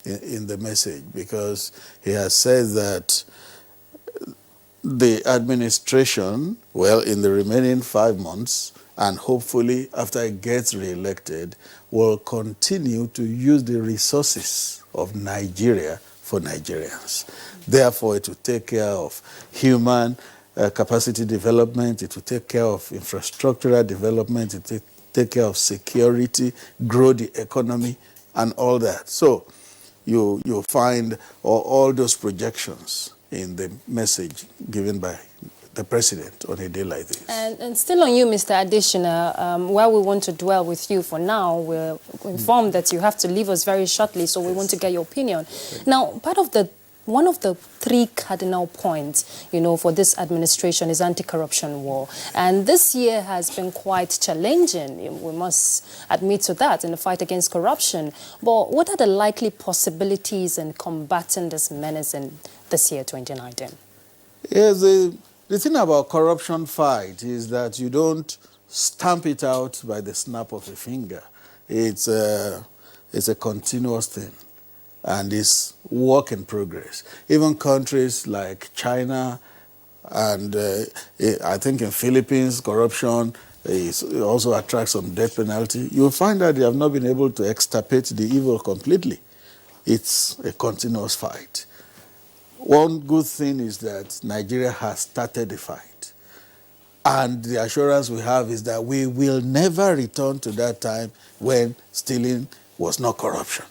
[SPEAKER 4] in the message, because he has said that the administration, well, in the remaining 5 months, and hopefully after he gets re-elected, will continue to use the resources of Nigeria for Nigerians. Therefore, it will take care of human capacity development, it will take care of infrastructural development, it will take care of security, grow the economy, and all that. So you'll find all those projections in the message given by the president on a day like this.
[SPEAKER 10] And still on you, Mr. Adeshina, while we want to dwell with you for now, we're informed that you have to leave us very shortly, so we want to get your opinion. Now, one of the 3 cardinal points, for this administration is anti-corruption war. And this year has been quite challenging, we must admit to that, in the fight against corruption. But what are the likely possibilities in combating this menace in this year, 2019?
[SPEAKER 4] Yes, the thing about corruption fight is that you don't stamp it out by the snap of a finger. It's a continuous thing. And it's work in progress. Even countries like China and I think in Philippines, corruption also attracts some death penalty. You'll find that they have not been able to extirpate the evil completely. It's a continuous fight. One good thing is that Nigeria has started the fight. And the assurance we have is that we will never return to that time when stealing was not corruption.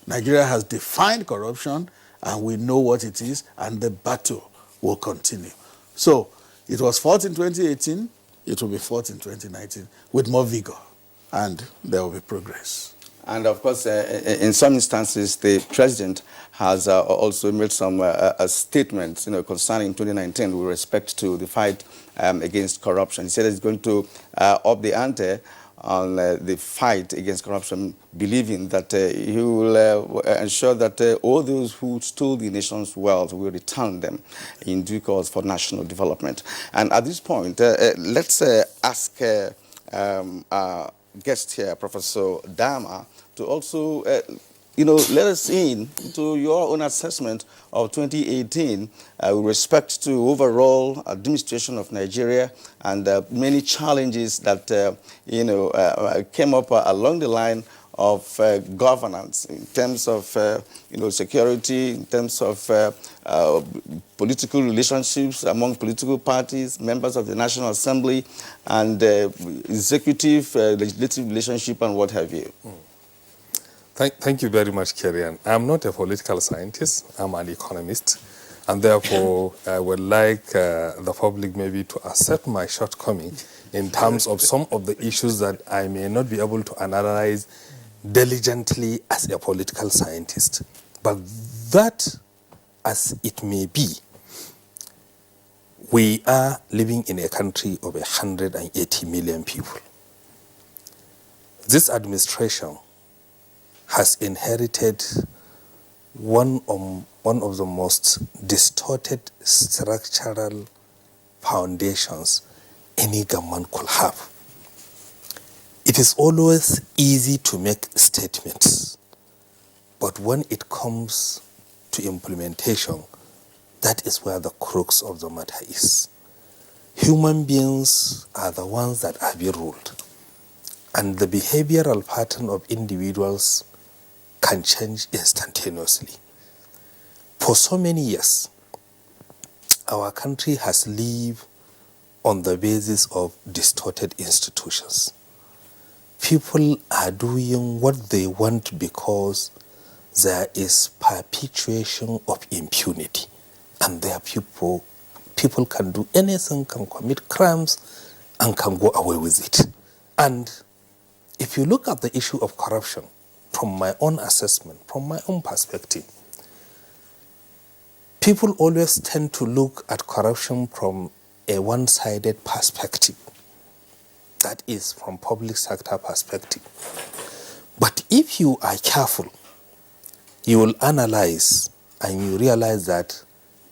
[SPEAKER 4] Nigeria has defined corruption, and we know what it is, and the battle will continue. So it was fought in 2018, it will be fought in 2019 with more vigor, and there will be progress.
[SPEAKER 12] And of course, in some instances, the president has also made some statements, concerning 2019 with respect to the fight against corruption. He said he's going to up the ante on the fight against corruption, believing that he will ensure that all those who stole the nation's wealth will return them in due course for national development. And at this point, let's ask our guest here, Professor Dama, to also let us in to your own assessment of 2018 with respect to overall administration of Nigeria and many challenges that, came up along the line of governance in terms of, security, in terms of political relationships among political parties, members of the National Assembly, and executive, legislative relationship, and what have you.
[SPEAKER 28] Thank you very much, Kerian. I'm not a political scientist. I'm an economist. And therefore, I would like the public maybe to accept my shortcoming in terms of some of the issues that I may not be able to analyze diligently as a political scientist. But that, as it may be, we are living in a country of 180 million people. This administration has inherited one of the most distorted structural foundations any government could have. It is always easy to make statements, but when it comes to implementation, that is where the crux of the matter is. Human beings are the ones that are being ruled, and the behavioral pattern of individuals can change instantaneously. For so many years, our country has lived on the basis of distorted institutions. People are doing what they want because there is perpetuation of impunity, and there people can do anything, can commit crimes, and can go away with it. And if you look at the issue of corruption, from my own assessment, from my own perspective, people always tend to look at corruption from a one-sided perspective. That is, from public sector perspective. But if you are careful, you will analyze and you realize that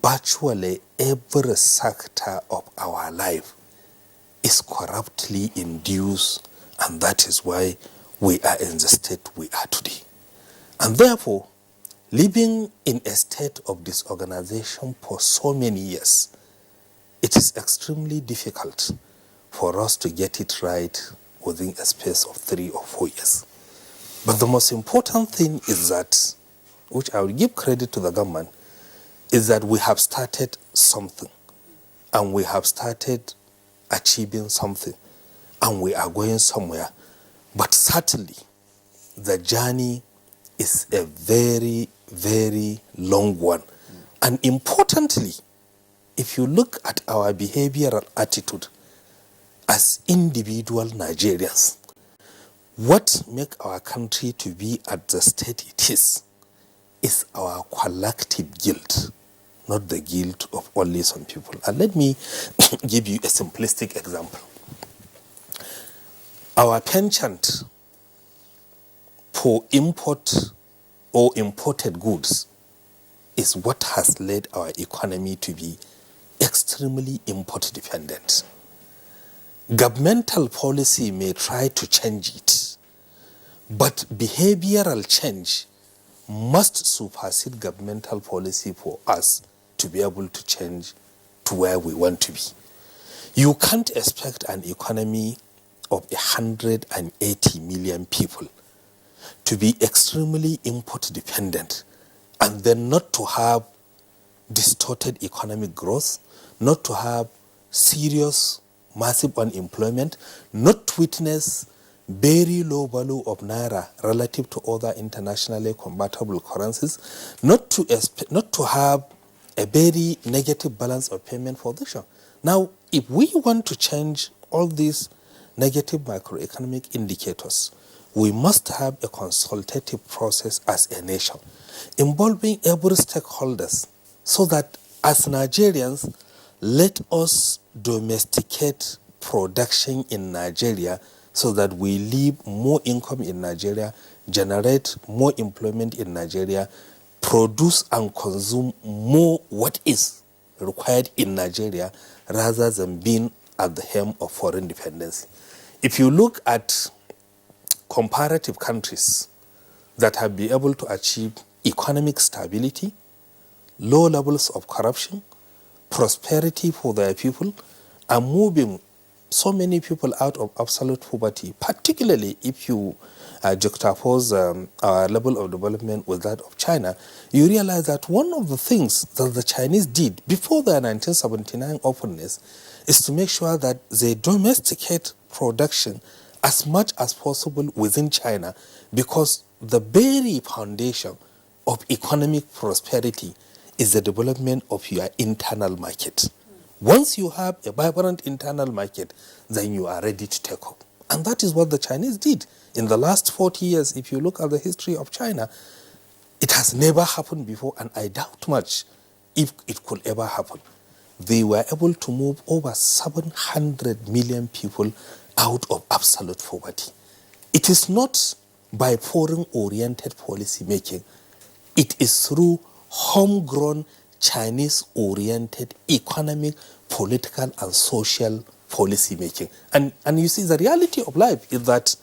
[SPEAKER 28] virtually every sector of our life is corruptly induced, and that is why we are in the state we are today. And therefore, living in a state of disorganization for so many years, it is extremely difficult for us to get it right within a space of 3 or 4 years. But the most important thing is that, which I will give credit to the government, is that we have started something, and we have started achieving something, and we are going somewhere. But certainly, the journey is a very, very long one. And importantly, if you look at our behavioral attitude as individual Nigerians, what makes our country to be at the state it is our collective guilt, not the guilt of only some people. And let me give you a simplistic example. Our penchant for import or imported goods is what has led our economy to be extremely import dependent. Governmental policy may try to change it, but behavioral change must supersede governmental policy for us to be able to change to where we want to be. You can't expect an economy of 180 million people to be extremely import dependent and then not to have distorted economic growth, not to have serious massive unemployment, not to witness very low value of naira relative to other internationally convertible currencies, not to have a very negative balance of payment position. Now, if we want to change all these negative macroeconomic indicators, we must have a consultative process as a nation, involving every stakeholders, so that as Nigerians, let us domesticate production in Nigeria so that we leave more income in Nigeria, generate more employment in Nigeria, produce and consume more what is required in Nigeria rather than being at the helm of foreign dependency. If you look at comparative countries that have been able to achieve economic stability, low levels of corruption, prosperity for their people, and moving so many people out of absolute poverty, particularly if you juxtapose our level of development with that of China, you realize that one of the things that the Chinese did before their 1979 openness is to make sure that they domesticate production as much as possible within China, because the very foundation of economic prosperity is the development of your internal market. Once you have a vibrant internal market, then you are ready to take up. And that is what the Chinese did. In the last 40 years, if you look at the history of China, it has never happened before, and I doubt much if it could ever happen. They were able to move over 700 million people out of absolute poverty. It is not by foreign-oriented policy making. It is through homegrown, Chinese-oriented economic, political, and social policy making. And you see, the reality of life is that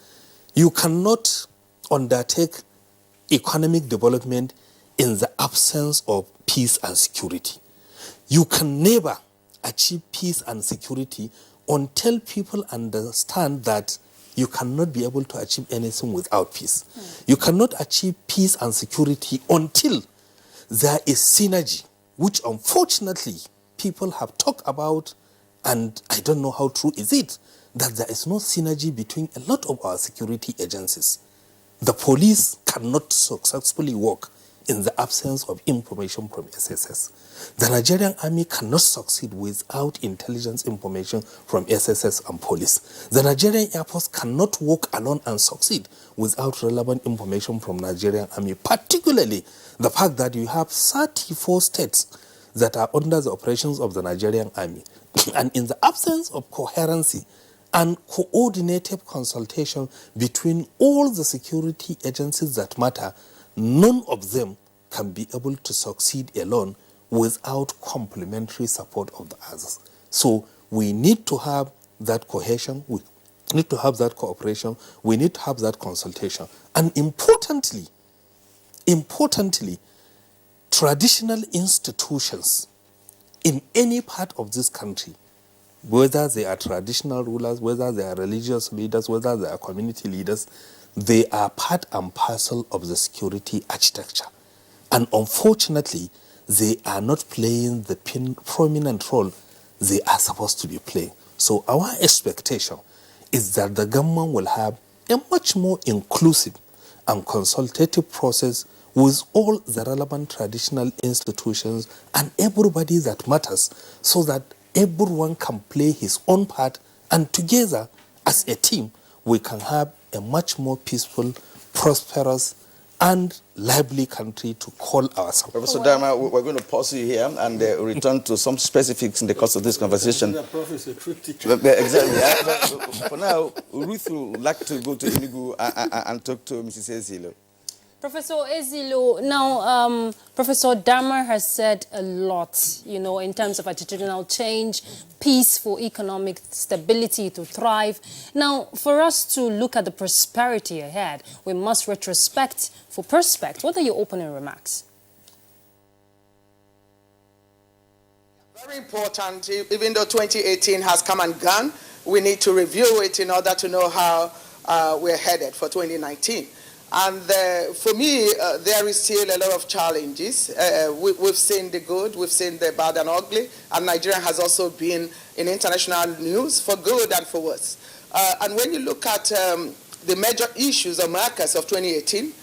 [SPEAKER 28] you cannot undertake economic development in the absence of peace and security. You can never achieve peace and security until people understand that you cannot be able to achieve anything without peace. You cannot achieve peace and security until there is synergy, which unfortunately people have talked about, and I don't know how true is it, that there is no synergy between a lot of our security agencies. The police cannot successfully work in the absence of information from SSS. The Nigerian army cannot succeed without intelligence information from SSS and police. The Nigerian Air Force cannot work alone and succeed without relevant information from Nigerian army, particularly the fact that you have 34 states that are under the operations of the Nigerian army. And in the absence of coherency and coordinated consultation between all the security agencies that matter, none of them can be able to succeed alone without complementary support of the others. So we need to have that cohesion, we need to have that cooperation, we need to have that consultation. And importantly, traditional institutions in any part of this country, whether they are traditional rulers, whether they are religious leaders, whether they are community leaders, they are part and parcel of the security architecture. And unfortunately, they are not playing the prominent role they are supposed to be playing. So our expectation is that the government will have a much more inclusive and consultative process with all the relevant traditional institutions and everybody that matters, so that everyone can play his own part, and together as a team we can have a much more peaceful, prosperous, and lively country to call ourselves.
[SPEAKER 12] Professor Dama, we're going to pause you here and return to some specifics in the course of this conversation. Exactly. But for now, Ruth would like to go to Enugu and talk to Mrs. Ezilo.
[SPEAKER 10] Professor Ezilo, now Professor Dama has said a lot, in terms of attitudinal change, peace for economic stability to thrive. Now, for us to look at the prosperity ahead, we must retrospect for perspect. What are your opening remarks?
[SPEAKER 7] Very important, even though 2018 has come and gone, we need to review it in order to know how we're headed for 2019. And for me, there is still a lot of challenges. We've seen the good, we've seen the bad and ugly, and Nigeria has also been in international news for good and for worse. And when you look at the major issues or markers of 2018,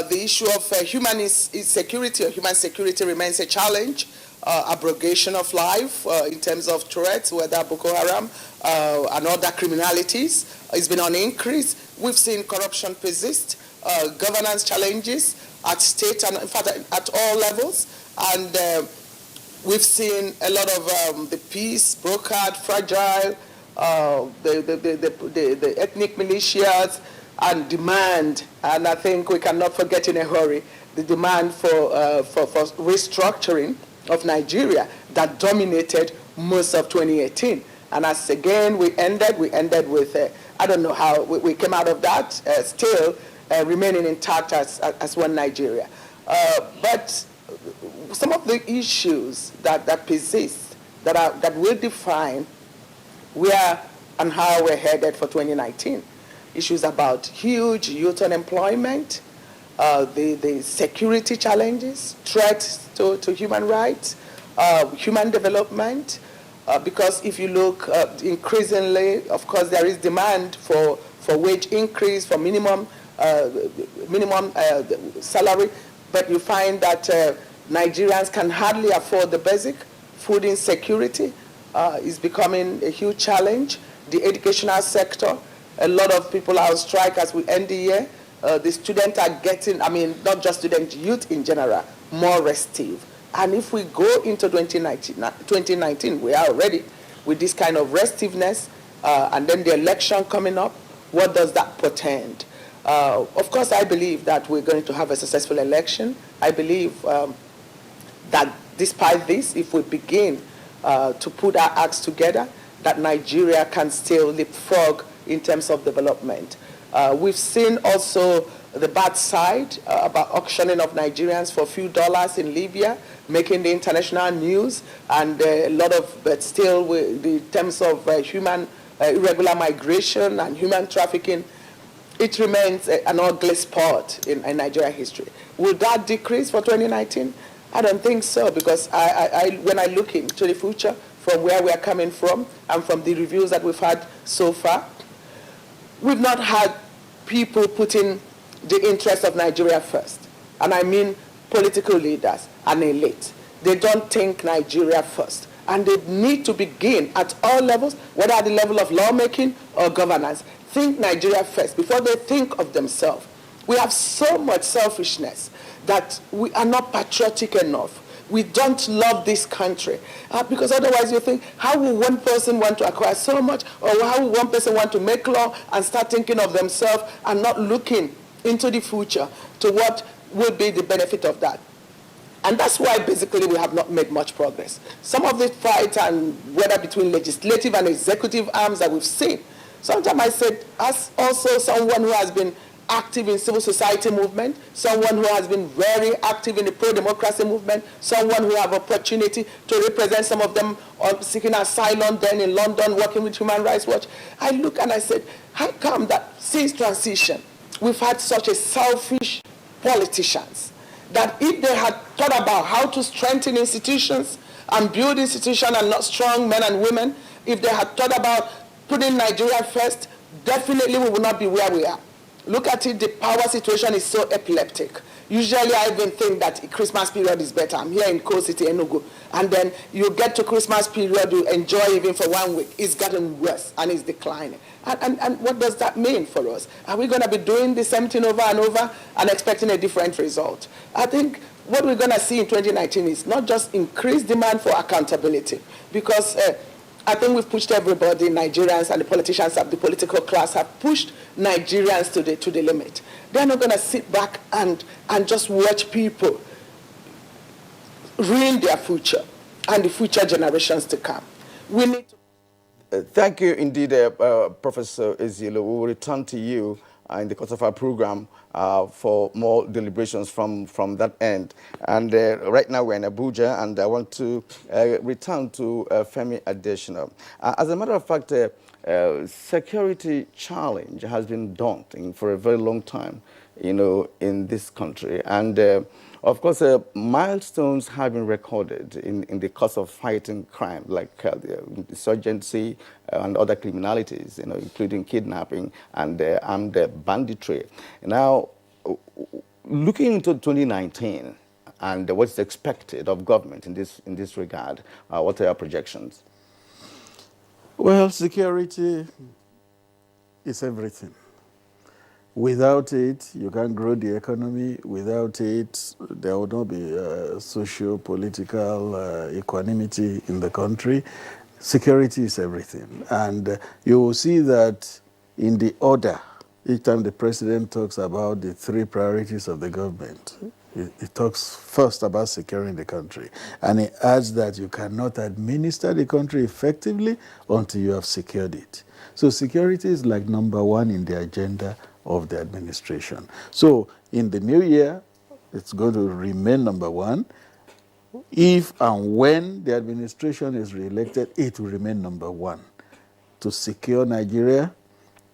[SPEAKER 7] the issue of human security or human security remains a challenge. Abrogation of life in terms of threats, whether Boko Haram and other criminalities, has been on increase. We've seen corruption persist. Governance challenges at state and in fact at all levels, and we've seen a lot of the peace brokered, fragile, the ethnic militias, and demand. And I think we cannot forget in a hurry the demand for restructuring of Nigeria that dominated most of 2018. And as again we ended with I don't know how we came out of that. Still, remaining intact as one Nigeria. But some of the issues that persist, that will define where and how we're headed for 2019. Issues about huge youth unemployment, the security challenges, threats to human rights, human development, because if you look increasingly, of course, there is demand for wage increase, for minimum salary, but you find that Nigerians can hardly afford the basic. Food insecurity is becoming a huge challenge. The educational sector, a lot of people are on strike as we end the year. The students are getting, not just students, youth in general, more restive. And if we go into 2019, we are already with this kind of restiveness, and then the election coming up, what does that portend? Of course, I believe that we're going to have a successful election. I believe that despite this, if we begin to put our acts together, that Nigeria can still leapfrog in terms of development. We've seen also the bad side about auctioning of Nigerians for a few dollars in Libya, making the international news, and a lot of, but still, in terms of human irregular migration and human trafficking, it remains an ugly spot in Nigeria history. Will that decrease for 2019? I don't think so, because when I look into the future, from where we are coming from and from the reviews that we've had so far, we've not had people putting the interests of Nigeria first. And I mean political leaders and elite. They don't think Nigeria first. And they need to begin at all levels, whether at the level of lawmaking or governance. Think Nigeria first before they think of themselves. We have so much selfishness that we are not patriotic enough. We don't love this country. Because otherwise you think, how will one person want to acquire so much? Or how will one person want to make law and start thinking of themselves and not looking into the future to what will be the benefit of that? And that's why basically we have not made much progress. Some of the fight and whether between legislative and executive arms that we've seen, sometimes I said, as also someone who has been active in civil society movement, someone who has been very active in the pro-democracy movement, someone who have opportunity to represent some of them seeking asylum then in London, working with Human Rights Watch. I look and I said, how come that since transition, we've had such a selfish politicians that if they had thought about how to strengthen institutions and build institutions and not strong men and women, if they had thought about putting Nigeria first, definitely we would not be where we are. Look at it, the power situation is so epileptic. Usually I even think that Christmas period is better. I'm here in Coast City, Enugu. And then you get to Christmas period, you enjoy even for 1 week. It's gotten worse and it's declining. And what does that mean for us? Are we going to be doing the same thing over and over and expecting a different result? I think what we're going to see in 2019 is not just increased demand for accountability, because I think we've pushed everybody, Nigerians and the politicians of the political class have pushed Nigerians to the limit. They're not going to sit back and just watch people ruin their future and the future generations to come. We need to...
[SPEAKER 12] Thank you indeed, Professor Ezilo. We will return to you in the course of our program for more deliberations from that end. And right now we're in Abuja, and I want to return to Femi Adesina. As a matter of fact, security challenge has been daunting for a very long time, in this country. And of course, milestones have been recorded in the course of fighting crime, like the insurgency and other criminalities, including kidnapping and armed banditry. Now, looking into 2019 and what's expected of government in this regard, what are your projections?
[SPEAKER 4] Well, security is everything. Without it, you can't grow the economy. Without it, there will not be socio-political equanimity in the country. Security is everything. And you will see that in the order, each time the president talks about the 3 priorities of the government, he talks first about securing the country. And he adds that you cannot administer the country effectively until you have secured it. So security is like #1 in the agenda of the administration. So in the new year, it's going to remain number one. If and when the administration is re-elected, it will remain number one. To secure Nigeria,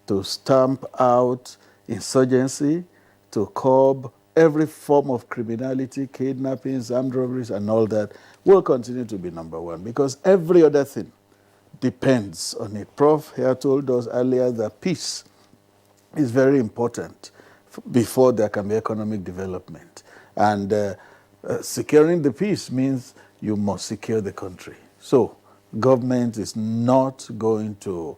[SPEAKER 4] to stamp out insurgency, to curb every form of criminality, kidnappings, armed robberies, and all that, will continue to be number one, because every other thing depends on it. Prof. here told us earlier that peace is very important before there can be economic development. And securing the peace means you must secure the country. So government is not going to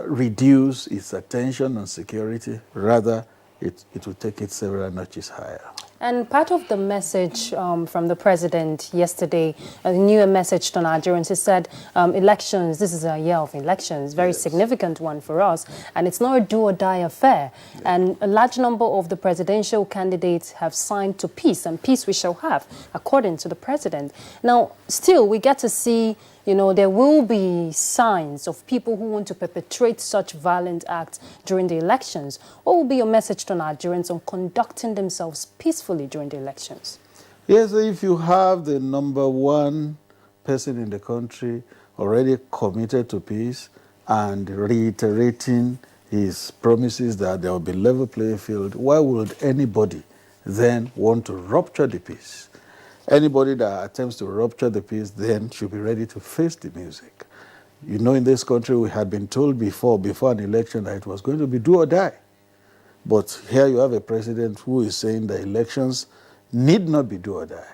[SPEAKER 4] reduce its attention on security. Rather, it will take it several notches higher.
[SPEAKER 10] And part of the message from the president yesterday, a new message to Nigerians, he said, elections, this is a year of elections, very significant one for us, and it's not a do-or-die affair. Yes. And a large number of the presidential candidates have signed to peace, and peace we shall have, according to the president. Now, still, we get to see, you know, there will be signs of people who want to perpetrate such violent acts during the elections. What will be your message to Nigerians on conducting themselves peacefully during the elections?
[SPEAKER 4] Yes, if you have the number one person in the country already committed to peace and reiterating his promises that there will be level playing field, why would anybody then want to rupture the peace? Anybody that attempts to rupture the peace then should be ready to face the music. You know, in this country, we had been told before an election that it was going to be do or die. But here you have a president who is saying that elections need not be do or die.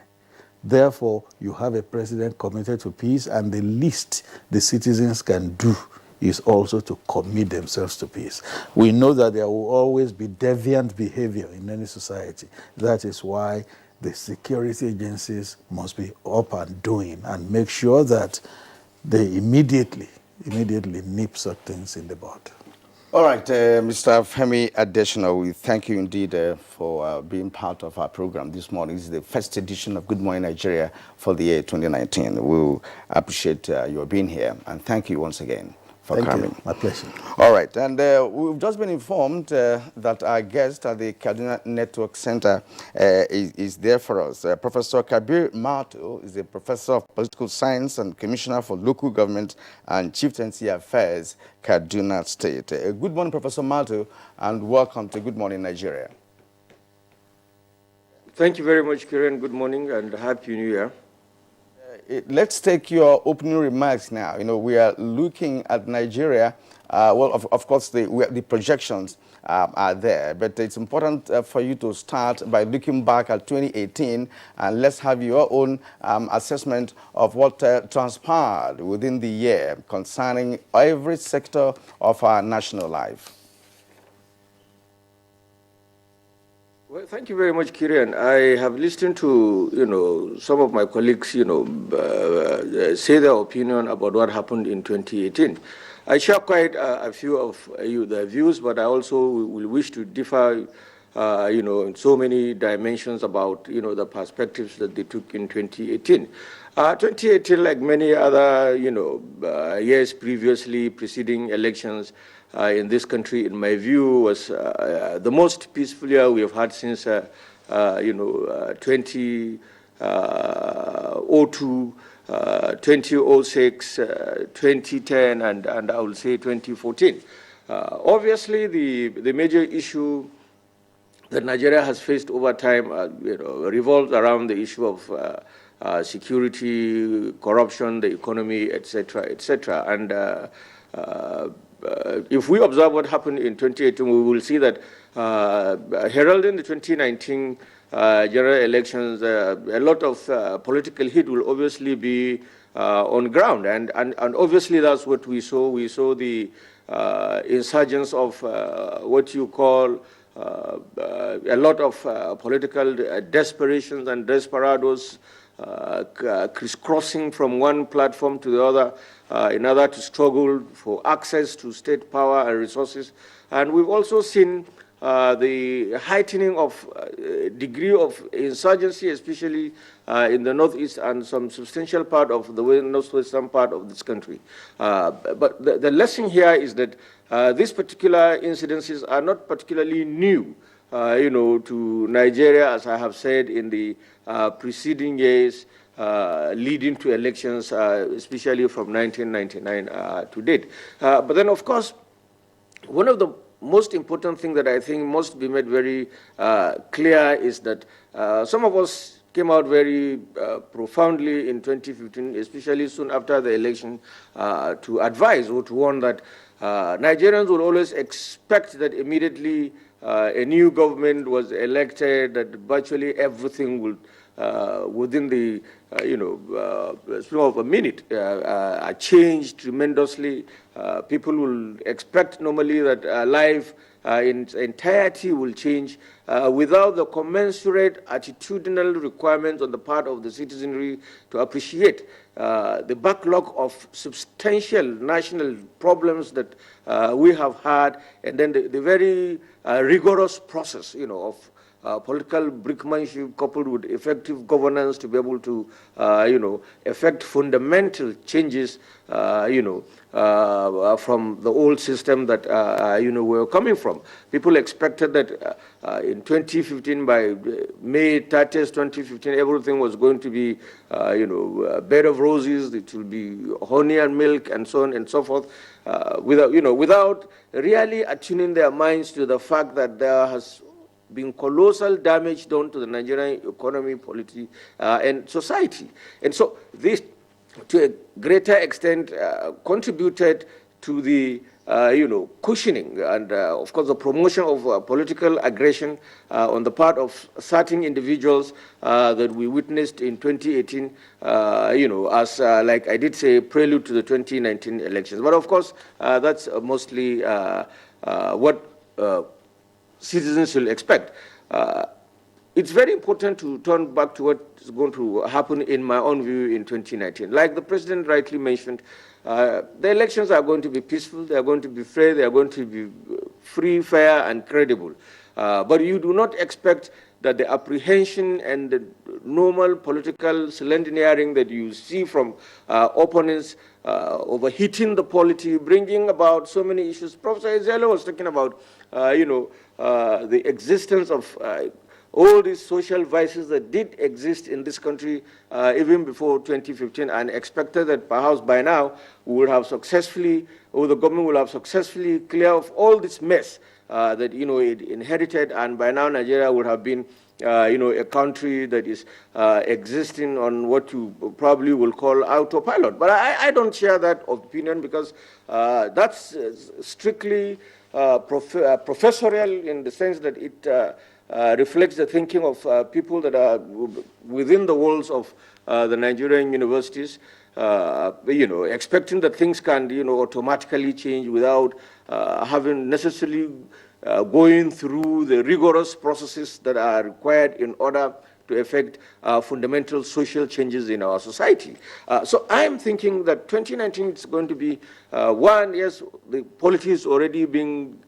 [SPEAKER 4] Therefore, you have a president committed to peace, and the least the citizens can do is also to commit themselves to peace. We know that there will always be deviant behavior in any society. That is why the security agencies must be up and doing and make sure that they immediately nip such things in the bud.
[SPEAKER 12] All right, Mr. Femi Adesina, we thank you indeed for being part of our program this morning. This is the first edition of Good Morning Nigeria for the year 2019. We appreciate your being here, and thank you once again for coming.
[SPEAKER 4] You. My pleasure.
[SPEAKER 12] All right, and we've just been informed that our guest at the Kaduna Network Center is there for us. Professor Kabir Mato is a professor of political science and commissioner for local government and chieftaincy affairs, Kaduna State. Good morning, Professor Mato, and welcome to Good Morning Nigeria.
[SPEAKER 9] Thank you very much, Kiran. Good morning and Happy New Year.
[SPEAKER 12] Let's take your opening remarks now. You know, we are looking at Nigeria. Well, of course, the projections are there, but it's important for you to start by looking back at 2018, and let's have your own assessment of what transpired within the year concerning every sector of our national life.
[SPEAKER 9] Well, thank you very much, Kirian. I have listened to, you know, some of my colleagues, you know, say their opinion about what happened in 2018. I share quite a few of their views, but I also will wish to differ, you know, in so many dimensions about, you know, the perspectives that they took in 2018. 2018, like many other, you know, years previously preceding elections, in this country, in my view, was the most peaceful year we have had since, you know, 2002, 2006, 2010, and I will say 2014. Obviously, the major issue that Nigeria has faced over time, you know, revolves around the issue of security, corruption, the economy, etc., etc., and if we observe what happened in 2018, we will see that heralding the 2019 general elections, a lot of political heat will obviously be on ground, and obviously that's what we saw. We saw the insurgence of what you call a lot of political desperations and desperados crisscrossing from one platform to the other in order to struggle for access to state power and resources. And we've also seen the heightening of degree of insurgency, especially in the northeast and some substantial part of the northwestern part of this country. But the lesson here is that these particular incidences are not particularly new, to Nigeria, as I have said in the preceding years, leading to elections, especially from 1999 to date. But then, of course, one of the most important thing that I think must be made very clear is that some of us came out very profoundly in 2015, especially soon after the election, to advise or to warn that Nigerians will always expect that immediately a new government was elected, that virtually everything will, within the, span of a minute, change tremendously. People will expect normally that life in its entirety will change without the commensurate attitudinal requirements on the part of the citizenry to appreciate the backlog of substantial national problems that we have had, and then the very rigorous process, of political brickmanship coupled with effective governance to be able to, effect fundamental changes, from the old system that, we're coming from. People expected that in 2015, by May 30th, 2015, everything was going to be, a bed of roses, it will be honey and milk and so on and so forth, without really attuning their minds to the fact that there has been colossal damage done to the Nigerian economy, polity, and society. And so this, to a greater extent, contributed to the, cushioning and, of course, the promotion of political aggression on the part of certain individuals that we witnessed in 2018, as, like I did say, prelude to the 2019 elections. But, of course, that's mostly what citizens will expect. It's very important to turn back to what is going to happen, in my own view, in 2019. Like the president rightly mentioned, the elections are going to be peaceful, they are going to be fair, they are going to be free, fair, and credible. But you do not expect that the apprehension and the normal political slendinaring that you see from opponents overheating the polity, bringing about so many issues. Professor Ezealo was talking about, the existence of all these social vices that did exist in this country even before 2015, and expected that perhaps by now we would have successfully, or the government will have successfully cleared off all this mess that, it inherited, and by now Nigeria would have been, a country that is existing on what you probably will call autopilot. But I don't share that opinion, because that's strictly professorial, in the sense that it reflects the thinking of people that are within the walls of the Nigerian universities, expecting that things can, automatically change without having necessarily going through the rigorous processes that are required in order to effect fundamental social changes in our society. So I'm thinking that 2019 is going to be one, yes, the polity is already being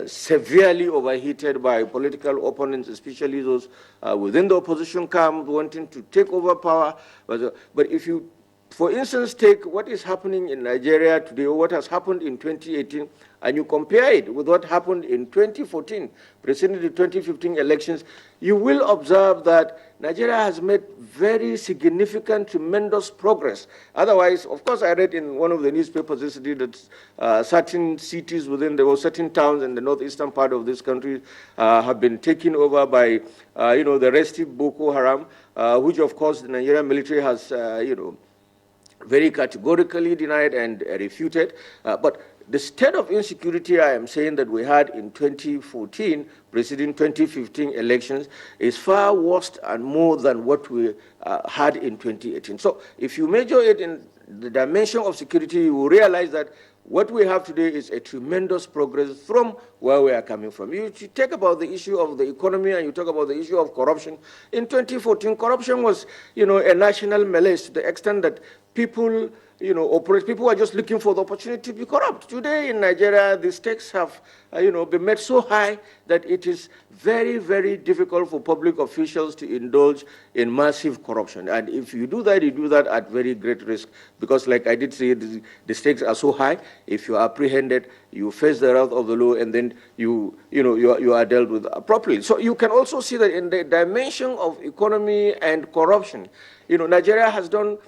[SPEAKER 9] severely overheated by political opponents, especially those within the opposition camp wanting to take over power. But if you, for instance, take what is happening in Nigeria today, or what has happened in 2018, and you compare it with what happened in 2014, preceding the 2015 elections, you will observe that Nigeria has made very significant, tremendous progress. Otherwise, of course, I read in one of the newspapers yesterday that certain cities within, there were certain towns in the northeastern part of this country have been taken over by, the restive Boko Haram, which, of course, the Nigerian military has, very categorically denied and refuted. But the state of insecurity, I am saying, that we had in 2014, preceding 2015 elections, is far worse and more than what we had in 2018. So if you measure it in the dimension of security, you will realize that what we have today is a tremendous progress from where we are coming from. You talk about the issue of the economy, and you talk about the issue of corruption. In 2014, corruption was, a national malaise, to the extent that people, people are just looking for the opportunity to be corrupt. Today in Nigeria, the stakes have, been made so high that it is very, very difficult for public officials to indulge in massive corruption. And if you do that at very great risk, because like I did say, the stakes are so high. If you are apprehended, you face the wrath of the law, and then you are dealt with appropriately. So you can also see that in the dimension of economy and corruption, Nigeria has done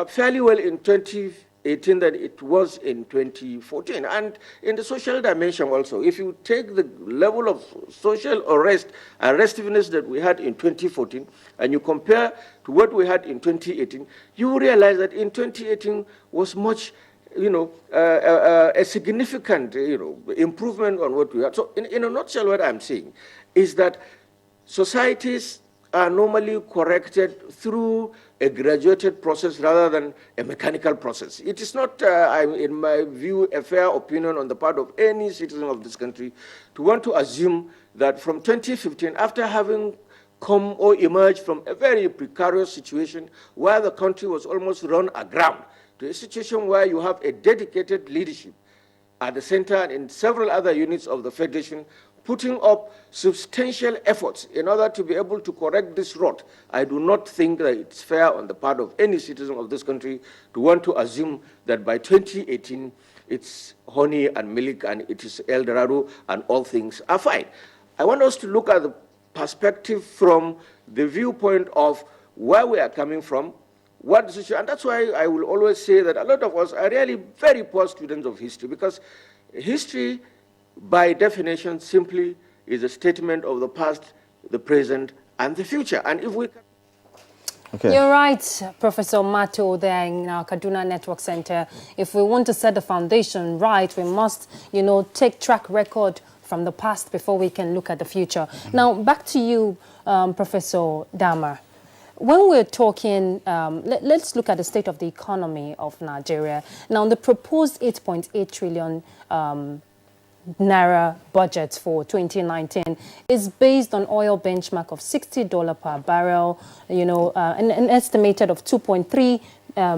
[SPEAKER 9] fairly well in 2018 than it was in 2014. And in the social dimension also, if you take the level of social arrestiveness that we had in 2014, and you compare to what we had in 2018, you will realize that in 2018 was much, a significant, improvement on what we had. So in a nutshell, what I'm saying is that societies are normally corrected through a graduated process rather than a mechanical process. It is not, in my view, a fair opinion on the part of any citizen of this country to want to assume that from 2015, after having come or emerged from a very precarious situation where the country was almost run aground, to a situation where you have a dedicated leadership at the center and in several other units of the Federation putting up substantial efforts in order to be able to correct this rot. I do not think that it's fair on the part of any citizen of this country to want to assume that by 2018 it's honey and milk and it is El Dorado and all things are fine. I want us to look at the perspective from the viewpoint of where we are coming from, what the situation, and that's why I will always say that a lot of us are really very poor students of history, because history, by definition, simply is a statement of the past, the present, and the future. And if we...
[SPEAKER 10] Okay. You're right, Professor Mato, there in our Kaduna Network Center. If we want to set the foundation right, we must, take track record from the past before we can look at the future. Now, back to you, Professor Dama. When we're talking, let's look at the state of the economy of Nigeria. Now, the proposed 8.8 trillion Naira budget for 2019 is based on oil benchmark of $60 per barrel, an estimated of 2.3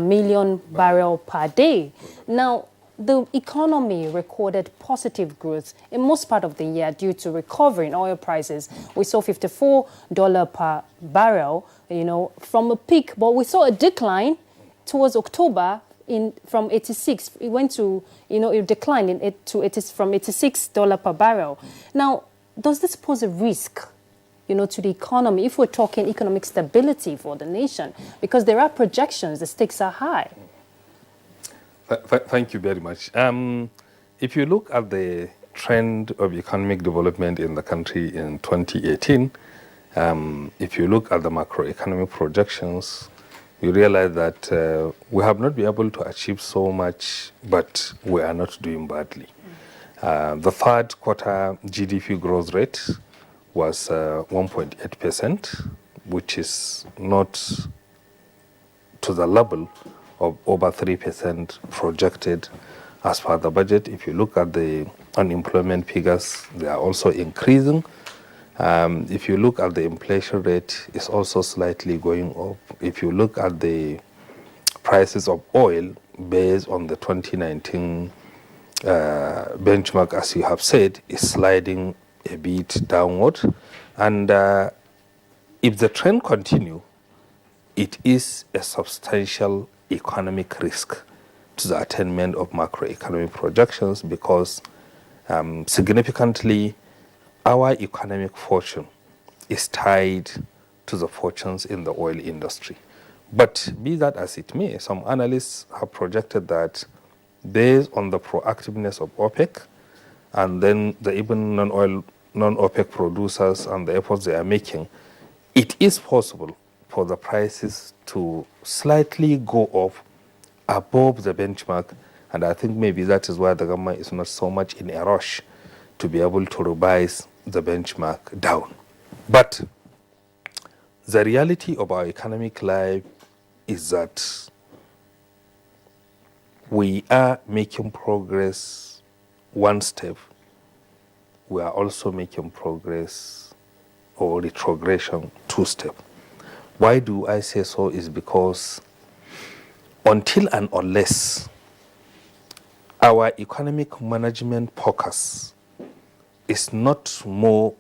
[SPEAKER 10] million barrel per day. Now, the economy recorded positive growth in most part of the year due to recovery in oil prices. We saw $54 per barrel, from a peak, but we saw a decline towards October from 86. It went to, it declined from $86 per barrel. Now, does this pose a risk, to the economy if we're talking economic stability for the nation? Because there are projections, the stakes are high.
[SPEAKER 28] Thank you very much. If you look at the trend of economic development in the country in 2018, if you look at the macroeconomic projections, you realize that we have not been able to achieve so much, but we are not doing badly. The third quarter GDP growth rate was 1.8%, which is not to the level of over 3% projected as per the budget. If you look at the unemployment figures, they are also increasing. If you look at the inflation rate, it's also slightly going up. If you look at the prices of oil based on the 2019 benchmark, as you have said, is sliding a bit downward. And if the trend continues, it is a substantial economic risk to the attainment of macroeconomic projections, because significantly our economic fortune is tied to the fortunes in the oil industry. But be that as it may, some analysts have projected that based on the proactiveness of OPEC and then the even non-OPEC producers and the efforts they are making, it is possible for the prices to slightly go up above the benchmark. And I think maybe that is why the government is not so much in a rush to be able to revise the benchmark down. But the reality of our economic life is that we are making progress one step. We are also making progress or retrogression two steps. Why do I say so? Is because until and unless our economic management focus is not more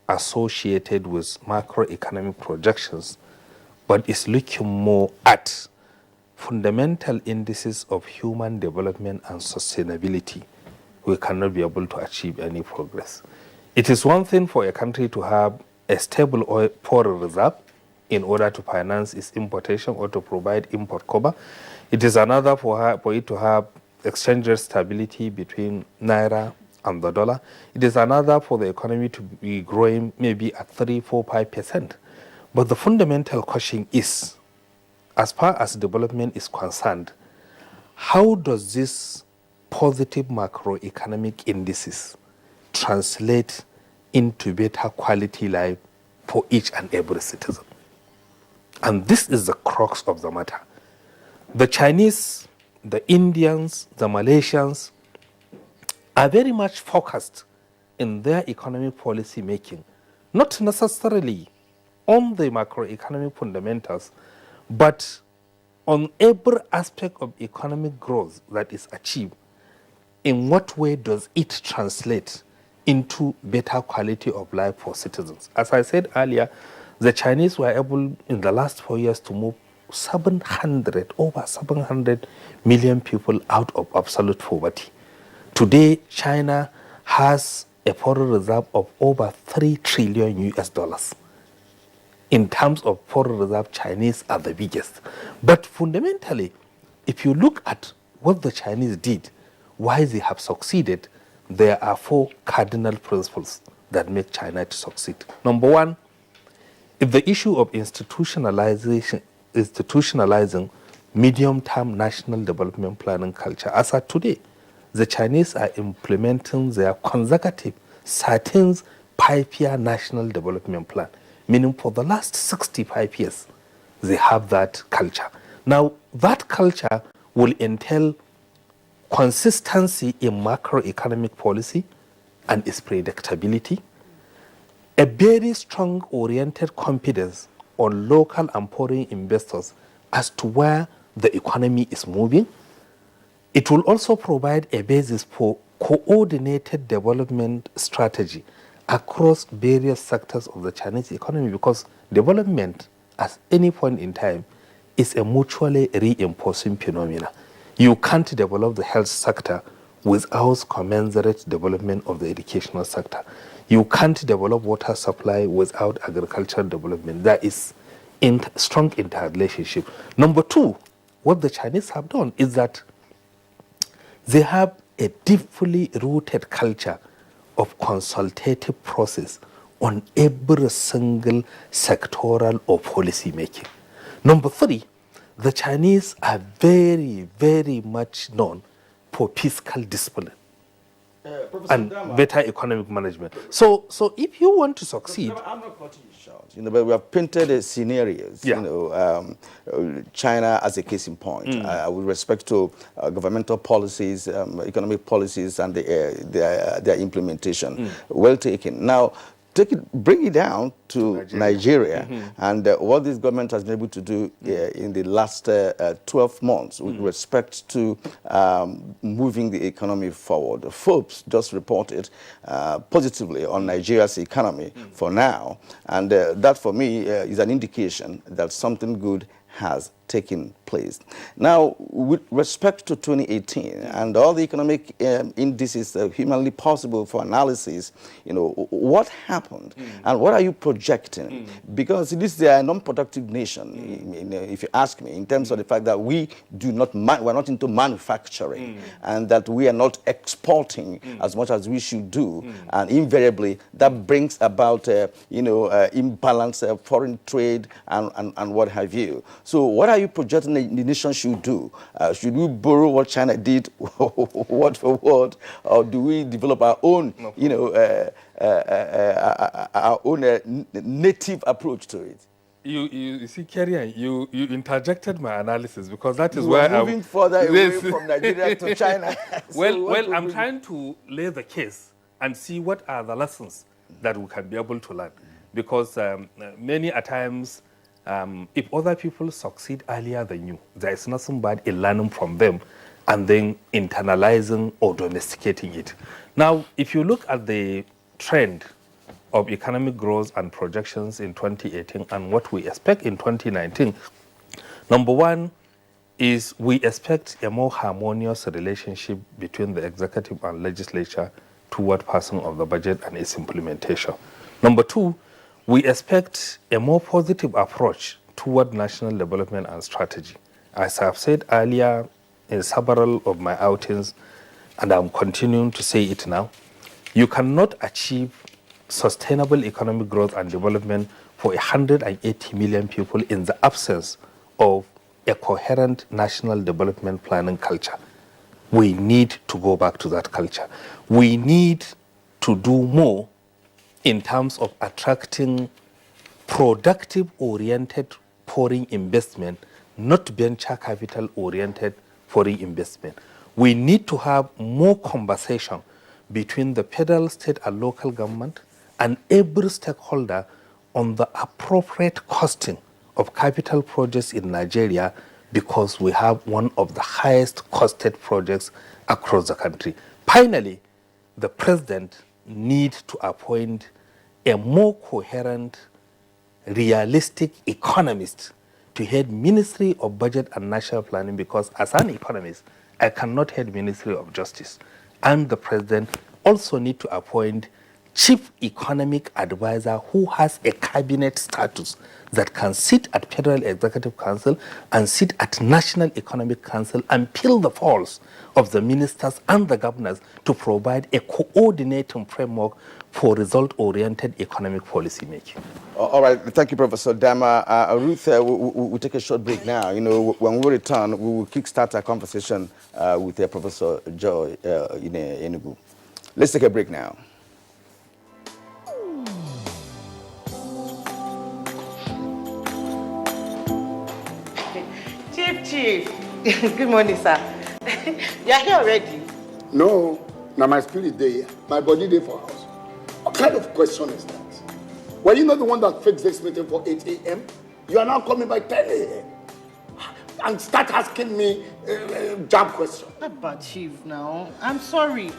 [SPEAKER 28] associated with macroeconomic projections, but is looking more at fundamental indices of human development and sustainability, we cannot be able to achieve any progress. It is one thing for a country to have a stable oil foreign reserve in order to finance its importation or to provide import cover. It is another for it to have exchange rate stability between naira and the dollar. It is another for the economy to be growing maybe at 3, 4, 5%. But the fundamental question is, as far as development is concerned, how does this positive macroeconomic indices translate into better quality life for each and every citizen? And this is the crux of the matter. The Chinese, the Indians, the Malaysians are very much focused in their economic policy making, not necessarily on the macroeconomic fundamentals, but on every aspect of economic growth that is achieved. In what way does it translate into better quality of life for citizens? As I said earlier, the Chinese were able in the last 4 years to move over 700 million people out of absolute poverty. Today, China has a foreign reserve of over 3 trillion US dollars. In terms of foreign reserve, Chinese are the biggest. But fundamentally, if you look at what the Chinese did, why they have succeeded, there are 4 cardinal principles that make China to succeed. Number one, if the issue of institutionalizing medium-term national development planning culture, as at today, the Chinese are implementing their consecutive 13 5-year national development plan, meaning for the last 65 years, they have that culture. Now, that culture will entail consistency in macroeconomic policy and its predictability, a very strong oriented confidence on local and foreign investors as to where the economy is moving. It will also provide a basis for coordinated development strategy across various sectors of the Chinese economy, because development at any point in time is a mutually reinforcing phenomenon. You can't develop the health sector without commensurate development of the educational sector. You can't develop water supply without agricultural development. There is strong interrelationship. Number two, what the Chinese have done is that they have a deeply rooted culture of consultative process on every single sectoral or policy making. Number three, the Chinese are very, very much known for fiscal discipline and better economic management. So if you want to succeed...
[SPEAKER 12] No, I'm not cutting you short. But we have painted scenarios, China as a case in point, with respect to governmental policies, economic policies, and their implementation. Well taken. Now, bring it down to Nigeria and what this government has been able to do in the last 12 months with respect to moving the economy forward. Forbes just reported positively on Nigeria's economy for now, and that for me is an indication that something good has taken place. Now, with respect to 2018 and all the economic indices humanly possible for analysis, what happened and what are you projecting? Because this is a non-productive nation, if you ask me, in terms of the fact that we're not into manufacturing and that we are not exporting as much as we should do, and invariably that brings about imbalance of foreign trade and what have you. So what are you projecting the nation should do? Should we borrow what China did word for word, or do we develop our own, native approach to it?
[SPEAKER 28] You see, Kerry, you interjected my analysis, because that is
[SPEAKER 12] where I'm moving further away from Nigeria to China.
[SPEAKER 28] Well, I'm trying to lay the case and see what are the lessons that we can be able to learn, because many a times If other people succeed earlier than you, there is nothing bad in learning from them and then internalizing or domesticating it. Now, if you look at the trend of economic growth and projections in 2018 and what we expect in 2019, number one is we expect a more harmonious relationship between the executive and legislature toward passing of the budget and its implementation. Number two, we expect a more positive approach toward national development and strategy. As I've said earlier in several of my outings, and I'm continuing to say it now, you cannot achieve sustainable economic growth and development for 180 million people in the absence of a coherent national development planning culture. We need to go back to that culture. We need to do more in terms of attracting productive-oriented foreign investment, not venture capital-oriented foreign investment. We need to have more conversation between the federal, state, and local government and every stakeholder on the appropriate costing of capital projects in Nigeria, because we have one of the highest costed projects across the country. Finally, the president needs to appoint a more coherent, realistic economist to head Ministry of Budget and National Planning, because as an economist, I cannot head Ministry of Justice. And the president also needs to appoint chief economic advisor who has a cabinet status that can sit at Federal Executive Council and sit at National Economic Council and peel the pulse of the ministers and the governors to provide a coordinating framework for result-oriented economic policy making.
[SPEAKER 12] All right, thank you, Professor Dama. Ruth, we'll take a short break now. You know, when we return, we will kickstart our conversation with Professor Joy in Enugu. Let's take a break now.
[SPEAKER 6] Chief, good morning, sir. You are here already?
[SPEAKER 11] No, now my spirit day, my body day for house. What kind of question is that? Were you not the one that fixed this meeting for 8 a.m.? You are now coming by 10 a.m. and start asking me jam questions.
[SPEAKER 6] But Chief, now, I'm sorry.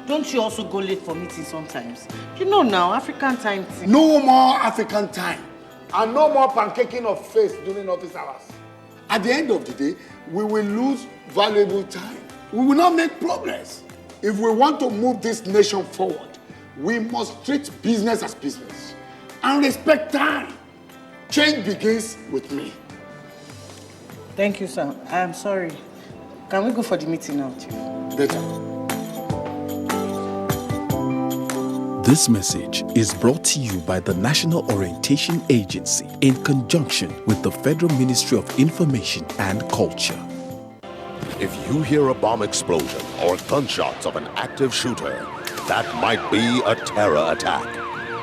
[SPEAKER 6] Don't you also go late for meetings sometimes? You know now, African time.
[SPEAKER 11] No more African time. And no more pancaking of face during office hours. At the end of the day, we will lose valuable time. We will not make progress. If we want to move this nation forward, we must treat business as business and respect time. Change begins with me.
[SPEAKER 6] Thank you, sir. I'm sorry. Can we go for the meeting now, Chief?
[SPEAKER 11] Better.
[SPEAKER 13] This message is brought to you by the National Orientation Agency in conjunction with the Federal Ministry of Information and Culture.
[SPEAKER 14] If you hear a bomb explosion or gunshots of an active shooter, that might be a terror attack.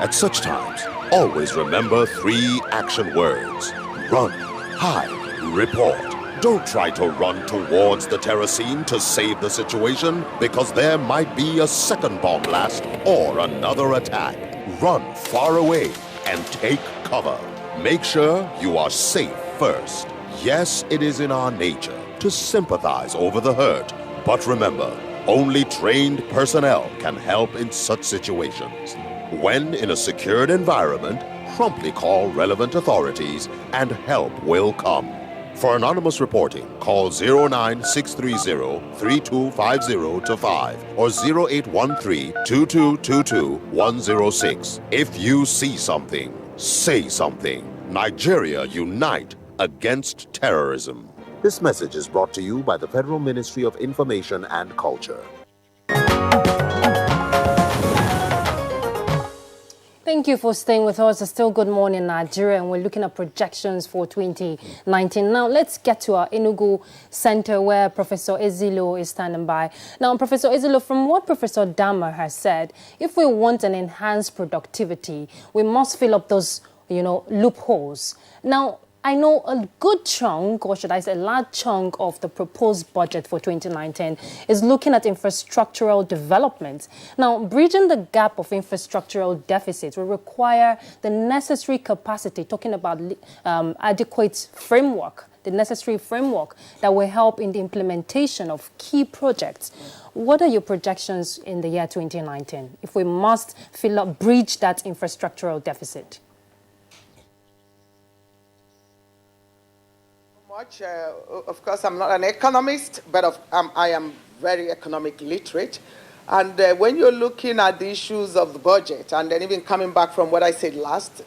[SPEAKER 14] At such times, always remember 3 action words: run, hide, report. Don't try to run towards the terror scene to save the situation, because there might be a second bomb blast or another attack. Run far away and take cover. Make sure you are safe first. Yes, it is in our nature to sympathize over the hurt, but remember, only trained personnel can help in such situations. When in a secured environment, promptly call relevant authorities and help will come. For anonymous reporting, call 09630-3250-5 or 0813-2222-106. If you see something, say something. Nigeria unite against terrorism. This message is brought to you by the Federal Ministry of Information and Culture.
[SPEAKER 10] Thank you for staying with us. It's still Good Morning Nigeria, and we're looking at projections for 2019. Now, let's get to our Enugu Center, where Professor Ezilo is standing by. Now, Professor Ezilo, from what Professor Dama has said, if we want an enhanced productivity, we must fill up those, loopholes. Now, I know a good chunk, or should I say a large chunk, of the proposed budget for 2019 is looking at infrastructural development. Now, bridging the gap of infrastructural deficits will require the necessary capacity, talking about adequate framework, the necessary framework that will help in the implementation of key projects. What are your projections in the year 2019 if we must bridge that infrastructural deficit?
[SPEAKER 7] Of course, I'm not an economist, but I am very economic literate. And when you're looking at the issues of the budget, and then even coming back from what I said last,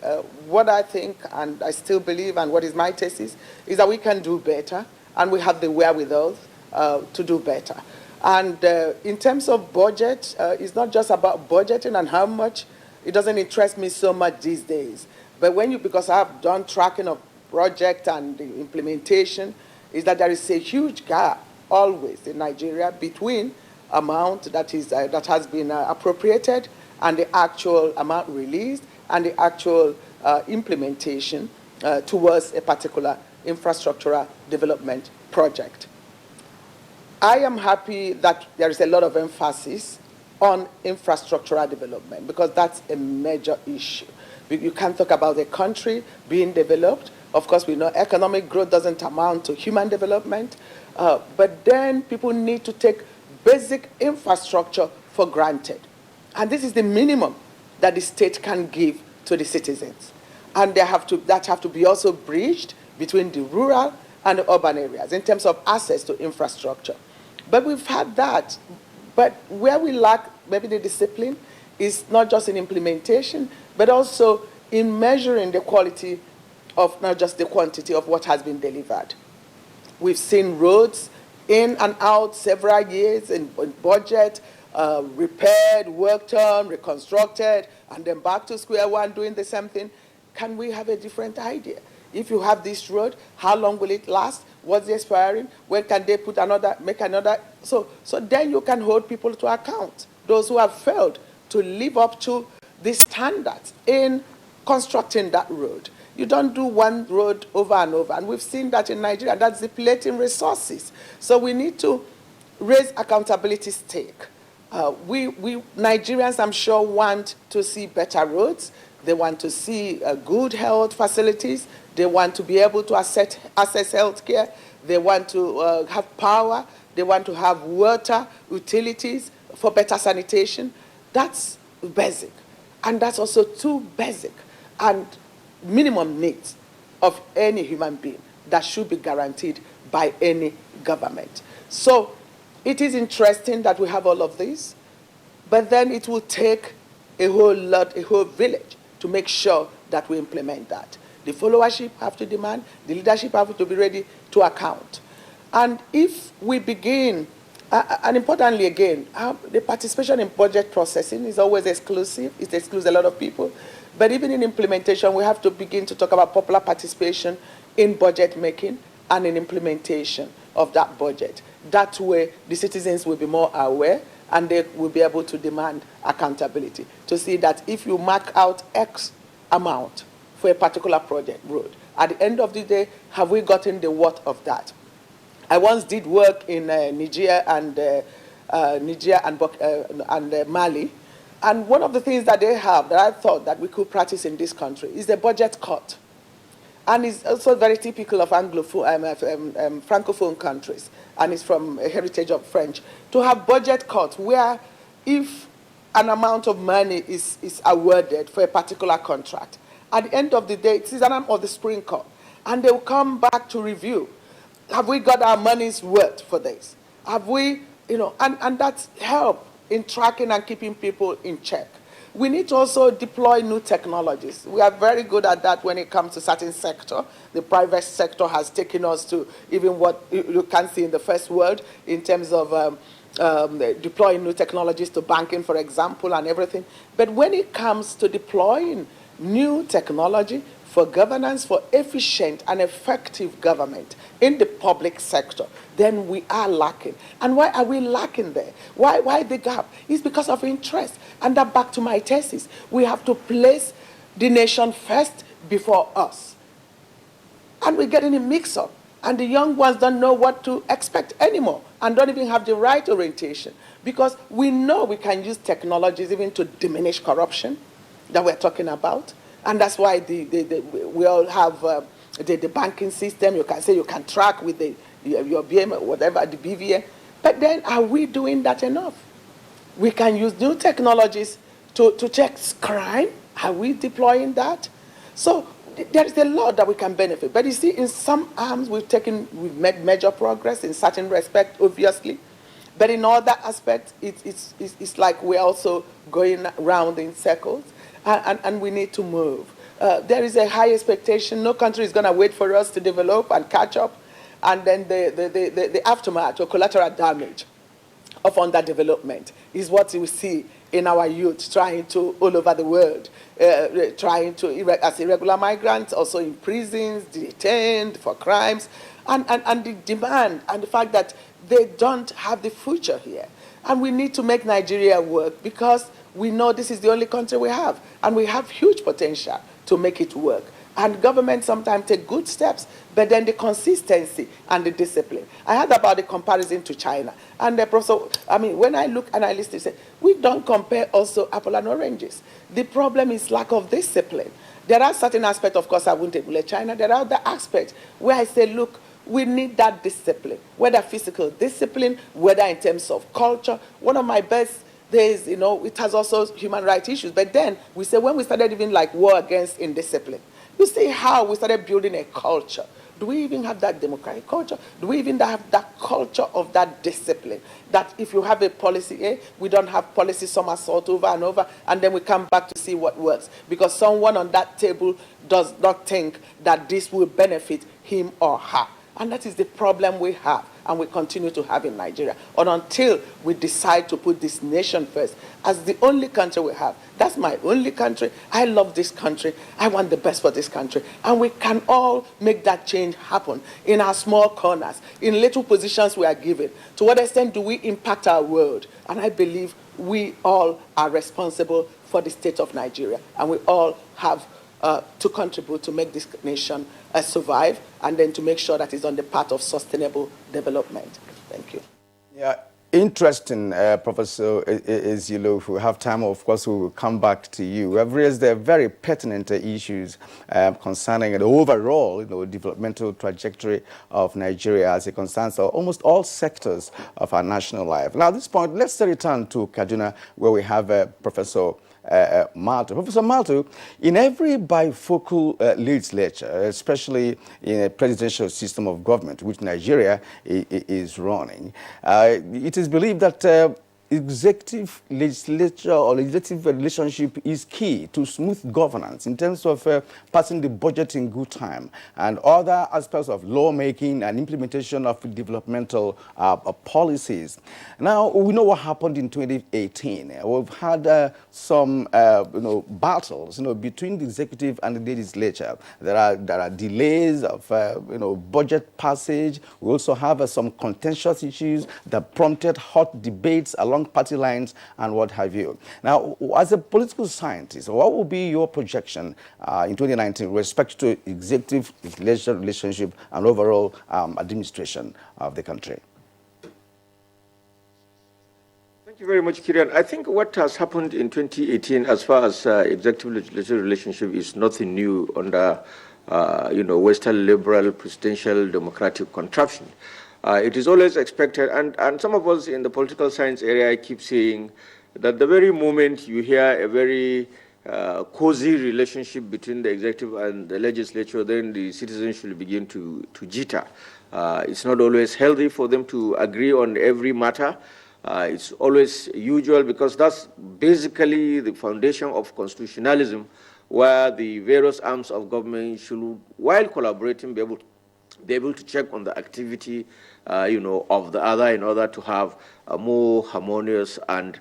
[SPEAKER 7] what I think, and I still believe, and what is my thesis, is that we can do better, and we have the wherewithal to do better. And in terms of budget, it's not just about budgeting and how much. It doesn't interest me so much these days. But because I've done tracking of project and the implementation, is that there is a huge gap always in Nigeria between amount that has been appropriated and the actual amount released and the actual implementation towards a particular infrastructural development project. I am happy that there is a lot of emphasis on infrastructural development because that's a major issue. You can't talk about a country being developed. Of course, we know economic growth doesn't amount to human development, but then people need to take basic infrastructure for granted. And this is the minimum that the state can give to the citizens. And that have to be also bridged between the rural and the urban areas in terms of access to infrastructure. But we've had that. But where we lack maybe the discipline is not just in implementation, but also in measuring the quality of not just the quantity of what has been delivered. We've seen roads in and out several years in budget, repaired, worked on, reconstructed, and then back to square one doing the same thing. Can we have a different idea? If you have this road, how long will it last? What's the expiring? When can they make another? So then you can hold people to account, those who have failed to live up to the standards in constructing that road. You don't do one road over and over. And we've seen that in Nigeria. That's depleting resources. So we need to raise accountability stake. We Nigerians, I'm sure, want to see better roads. They want to see good health facilities. They want to be able to access health care. They want to have power. They want to have water, utilities for better sanitation. That's basic. And that's also too basic and minimum needs of any human being that should be guaranteed by any government. So it is interesting that we have all of this, but then it will take a whole village to make sure that we implement that. The followership have to demand, the leadership have to be ready to account. And if we begin, and importantly again, the participation in budget processing is always exclusive. It excludes a lot of people. But even in implementation, we have to begin to talk about popular participation in budget making and in implementation of that budget. That way, the citizens will be more aware and they will be able to demand accountability to see that if you mark out X amount for a particular project road, at the end of the day, have we gotten the worth of that? I once did work in Niger and Mali. And one of the things that they have that I thought that we could practice in this country is the budget cut. And it's also very typical of Anglophone, Francophone countries, and it's from a heritage of French, to have budget cuts where if an amount of money is awarded for a particular contract, at the end of the day, it is an amount of the spring cut. And they will come back to review. Have we got our money's worth for this? Have we, and that's help in tracking and keeping people in check. We need to also deploy new technologies. We are very good at that when it comes to certain sector. The private sector has taken us to even what you can see in the first world in terms of deploying new technologies to banking, for example, and everything. But when it comes to deploying new technology for governance, for efficient and effective government in the public sector, then we are lacking. And why are we lacking there? Why the gap? It's because of interest. And that back to my thesis. We have to place the nation first before us. And we're getting it mixed up. And the young ones don't know what to expect anymore and don't even have the right orientation. Because we know we can use technologies even to diminish corruption that we're talking about. And that's why we all have the banking system. You can say you can track with your BM, whatever, the BVA. But then are we doing that enough? We can use new technologies to check crime. Are we deploying that? So there is a lot that we can benefit. But you see, in some arms, we've made major progress in certain respect, obviously. But in other aspects, it's like we're also going round in circles, and we need to move. There is a high expectation. No country is going to wait for us to develop and catch up. And then the aftermath or collateral damage of underdevelopment is what we see in our youth trying to, all over the world, trying to, as irregular migrants, also in prisons, detained for crimes, and the demand and the fact that they don't have the future here. And we need to make Nigeria work because we know this is the only country we have, and we have huge potential to make it work. And government sometimes take good steps, but then the consistency and the discipline. I heard about the comparison to China. And the professor, when I look and I listen, say, we don't compare also apple and oranges. The problem is lack of discipline. There are certain aspects, of course, I wouldn't emulate China. There are other aspects where I say, look, we need that discipline, whether physical discipline, whether in terms of culture. One of my best days, it has also human rights issues. But then we say when we started even like war against indiscipline, you see how we started building a culture. Do we even have that democratic culture? Do we even have that culture of that discipline? That if you have a policy, we don't have policy somersault over and over, and then we come back to see what works. Because someone on that table does not think that this will benefit him or her. And that is the problem we have, and we continue to have in Nigeria. And until we decide to put this nation first, as the only country we have, that's my only country. I love this country. I want the best for this country. And we can all make that change happen in our small corners, in little positions we are given. To what extent do we impact our world? And I believe we all are responsible for the state of Nigeria. And we all have to contribute to make this nation survive, and then to make sure that it's on the path of sustainable development. Thank you.
[SPEAKER 12] Yeah, interesting, Professor Ezilo. If we have time, of course, we will come back to you. We have raised very pertinent issues concerning the overall, developmental trajectory of Nigeria as it concerns almost all sectors of our national life. Now, at this point, let's return to Kaduna, where we have Professor Malto. Professor Malto, in every bifocal legislature, especially in a presidential system of government, which Nigeria is running, it is believed that executive legislature or legislative relationship is key to smooth governance in terms of passing the budget in good time and other aspects of lawmaking and implementation of developmental policies. Now, we know what happened in 2018. We've had some battles between the executive and the legislature. There are delays of budget passage. We also have some contentious issues that prompted hot debates along party lines and what have you. Now, as a political scientist, what will be your projection in 2019 with respect to executive legislature relationship and overall administration of the country?
[SPEAKER 9] Thank you very much, Kieran. I think what has happened in 2018 as far as executive legislative relationship is nothing new under Western liberal presidential democratic contraption. It is always expected, and some of us in the political science area keep saying that the very moment you hear a very cozy relationship between the executive and the legislature, then the citizens should begin to jitter. It's not always healthy for them to agree on every matter. It's always usual because that's basically the foundation of constitutionalism, where the various arms of government should, while collaborating, be able to check on the activity of the other in order to have a more harmonious and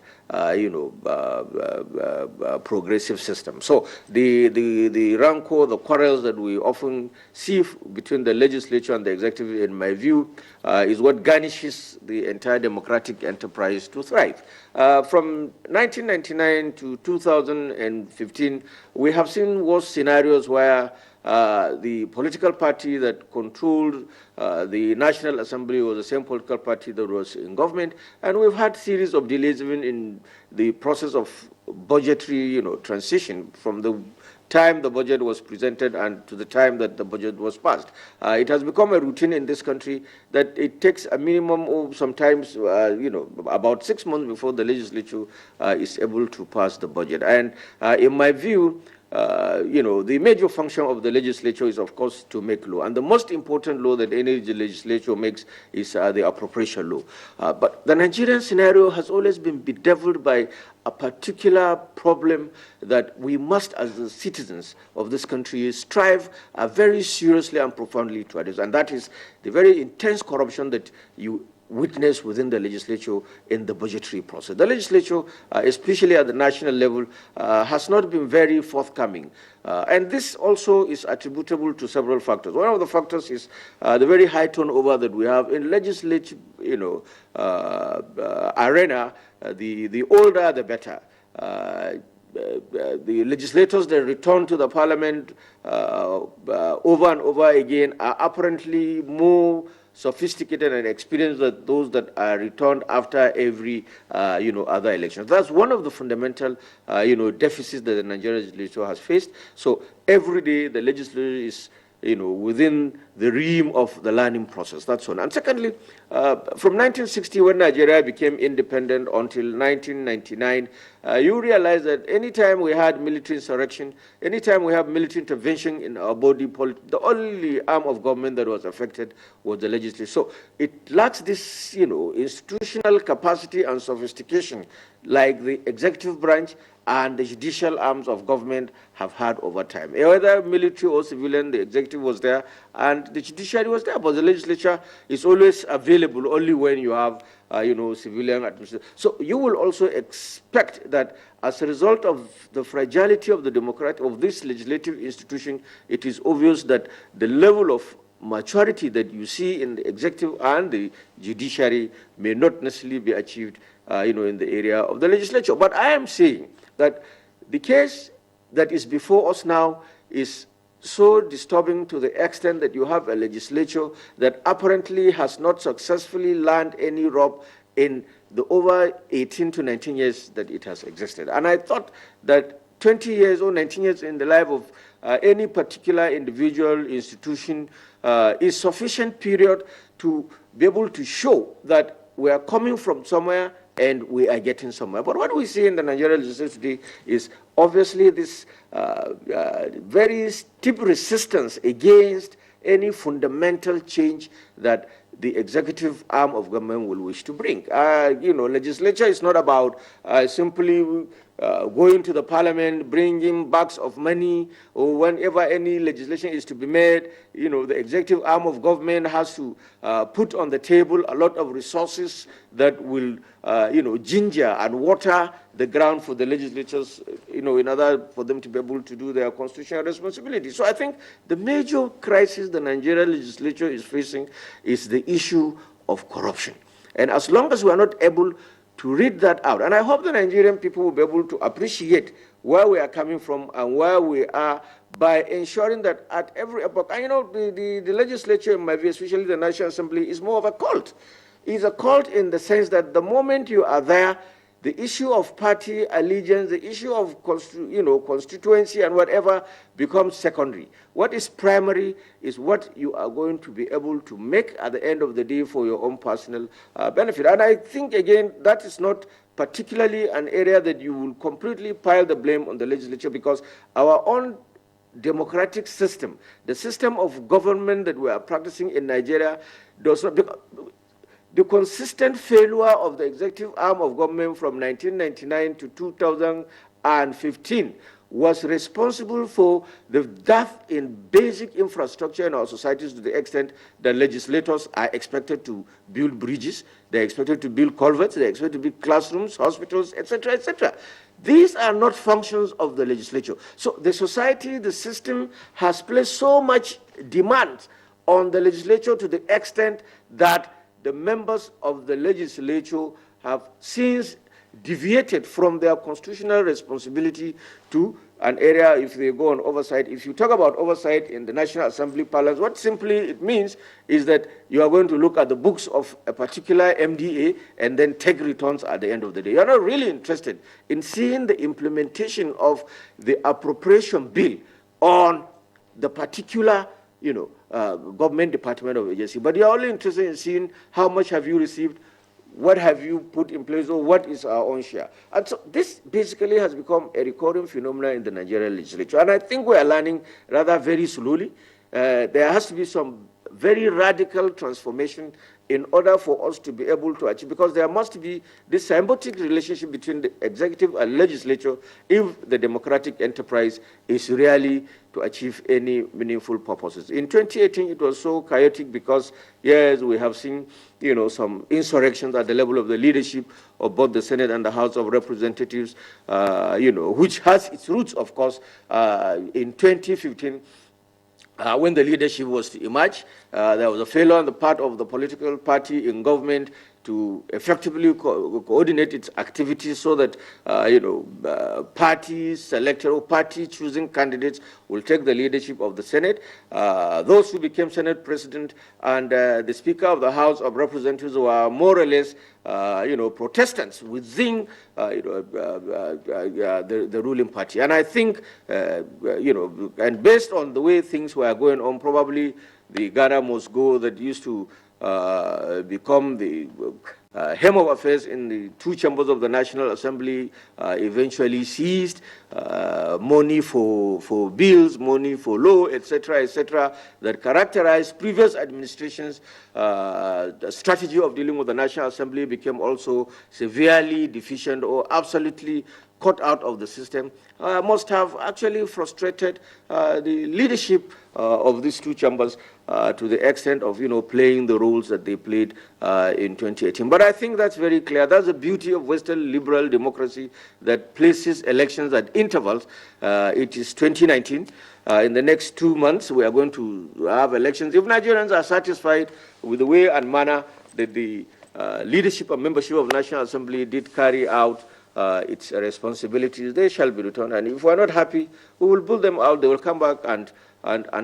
[SPEAKER 9] progressive system. So the rancor, the quarrels that we often see between the legislature and the executive, in my view, is what garnishes the entire democratic enterprise to thrive. From 1999 to 2015, we have seen worse scenarios where the political party that controlled the National Assembly was the same political party that was in government, and we've had series of delays even in the process of budgetary, transition from the time the budget was presented and to the time that the budget was passed. It has become a routine in this country that it takes a minimum of sometimes, about 6 months before the legislature is able to pass the budget. And in my view, the major function of the legislature is, of course, to make law. And the most important law that any legislature makes is the appropriation law. But the Nigerian scenario has always been bedeviled by a particular problem that we must, as the citizens of this country, strive very seriously and profoundly to address. And that is the very intense corruption that you witness within the legislature in the budgetary process. The legislature, especially at the national level, has not been very forthcoming. And this also is attributable to several factors. One of the factors is the very high turnover that we have in legislative, arena. The older, the better. The legislators that return to the parliament over and over again are apparently more sophisticated and experienced than those that are returned after every, other election. That's one of the fundamental, deficits that the Nigerian legislature has faced. So every day the legislature is, within the realm of the learning process. That's one. And secondly, from 1960, when Nigeria became independent until 1999, you realize that anytime we had military insurrection, anytime we have military intervention in our body politic, the only arm of government that was affected was the legislature. So it lacks this, institutional capacity and sophistication like the executive branch and the judicial arms of government have had over time. Whether military or civilian, the executive was there and the judiciary was there, but the legislature is always available only when you have, civilian administration. So you will also expect that as a result of the fragility of this legislative institution, it is obvious that the level of maturity that you see in the executive and the judiciary may not necessarily be achieved, in the area of the legislature. But I am saying that the case that is before us now is so disturbing to the extent that you have a legislature that apparently has not successfully learned any rope in the over 18 to 19 years that it has existed. And I thought that 20 years or 19 years in the life of any particular individual institution is sufficient period to be able to show that we are coming from somewhere and we are getting somewhere. But what we see in the Nigerian legislature today is obviously this very steep resistance against any fundamental change that the executive arm of government will wish to bring. Legislature is not about simply going to the parliament, bringing bags of money, or whenever any legislation is to be made, the executive arm of government has to put on the table a lot of resources that will, ginger and water the ground for the legislatures, in order for them to be able to do their constitutional responsibility. So I think the major crisis the Nigerian legislature is facing is the issue of corruption. And as long as we are not able to read that out, and I hope the Nigerian people will be able to appreciate where we are coming from and where we are by ensuring that at every epoch, and the legislature, in my view, especially the National Assembly, is more of a cult. It's a cult in the sense that the moment you are there, the issue of party allegiance, the issue of constituency and whatever becomes secondary. What is primary is what you are going to be able to make at the end of the day for your own personal benefit. And I think, again, that is not particularly an area that you will completely pile the blame on the legislature, because our own democratic system, the system of government that we are practicing in Nigeria, does not... The consistent failure of the executive arm of government from 1999 to 2015 was responsible for the death in basic infrastructure in our societies, to the extent that legislators are expected to build bridges, they're expected to build culverts, they're expected to build classrooms, hospitals, etc., etc. These are not functions of the legislature. So the society, the system has placed so much demand on the legislature to the extent that the members of the legislature have since deviated from their constitutional responsibility to an area, if they go on oversight, if you talk about oversight in the National Assembly parlance, what simply it means is that you are going to look at the books of a particular MDA and then take returns at the end of the day. You're not really interested in seeing the implementation of the appropriation bill on the particular, government department or agency, but you're only interested in seeing how much have you received, what have you put in place, or what is our own share. And so this basically has become a recurring phenomenon in the Nigerian legislature. And I think we are learning rather very slowly. There has to be some very radical transformation in order for us to be able to achieve, because there must be this symbiotic relationship between the executive and legislature if the democratic enterprise is really to achieve any meaningful purposes. In 2018, it was so chaotic because, yes, we have seen, some insurrections at the level of the leadership of both the Senate and the House of Representatives, which has its roots, of course, in 2015, when the leadership was to emerge. There was a failure on the part of the political party in government to effectively coordinate its activities so that, parties selected or party choosing candidates will take the leadership of the Senate. Those who became Senate President and the Speaker of the House of Representatives were more or less, Protestants within, the ruling party. And I think, and based on the way things were going on, probably the Ghana must go that used to become the hem of affairs in the two chambers of the National Assembly eventually seized money for bills, money for law, etc., that characterized previous administrations. The strategy of dealing with the National Assembly became also severely deficient or absolutely cut out of the system, must have actually frustrated the leadership of these two chambers to the extent of, playing the roles that they played in 2018. But I think that's very clear. That's the beauty of Western liberal democracy that places elections at intervals. It is 2019. In the next 2 months, we are going to have elections. If Nigerians are satisfied with the way and manner that the leadership and membership of the National Assembly did carry out its responsibilities, they shall be returned. And if we're not happy, we will pull them out. They will come back and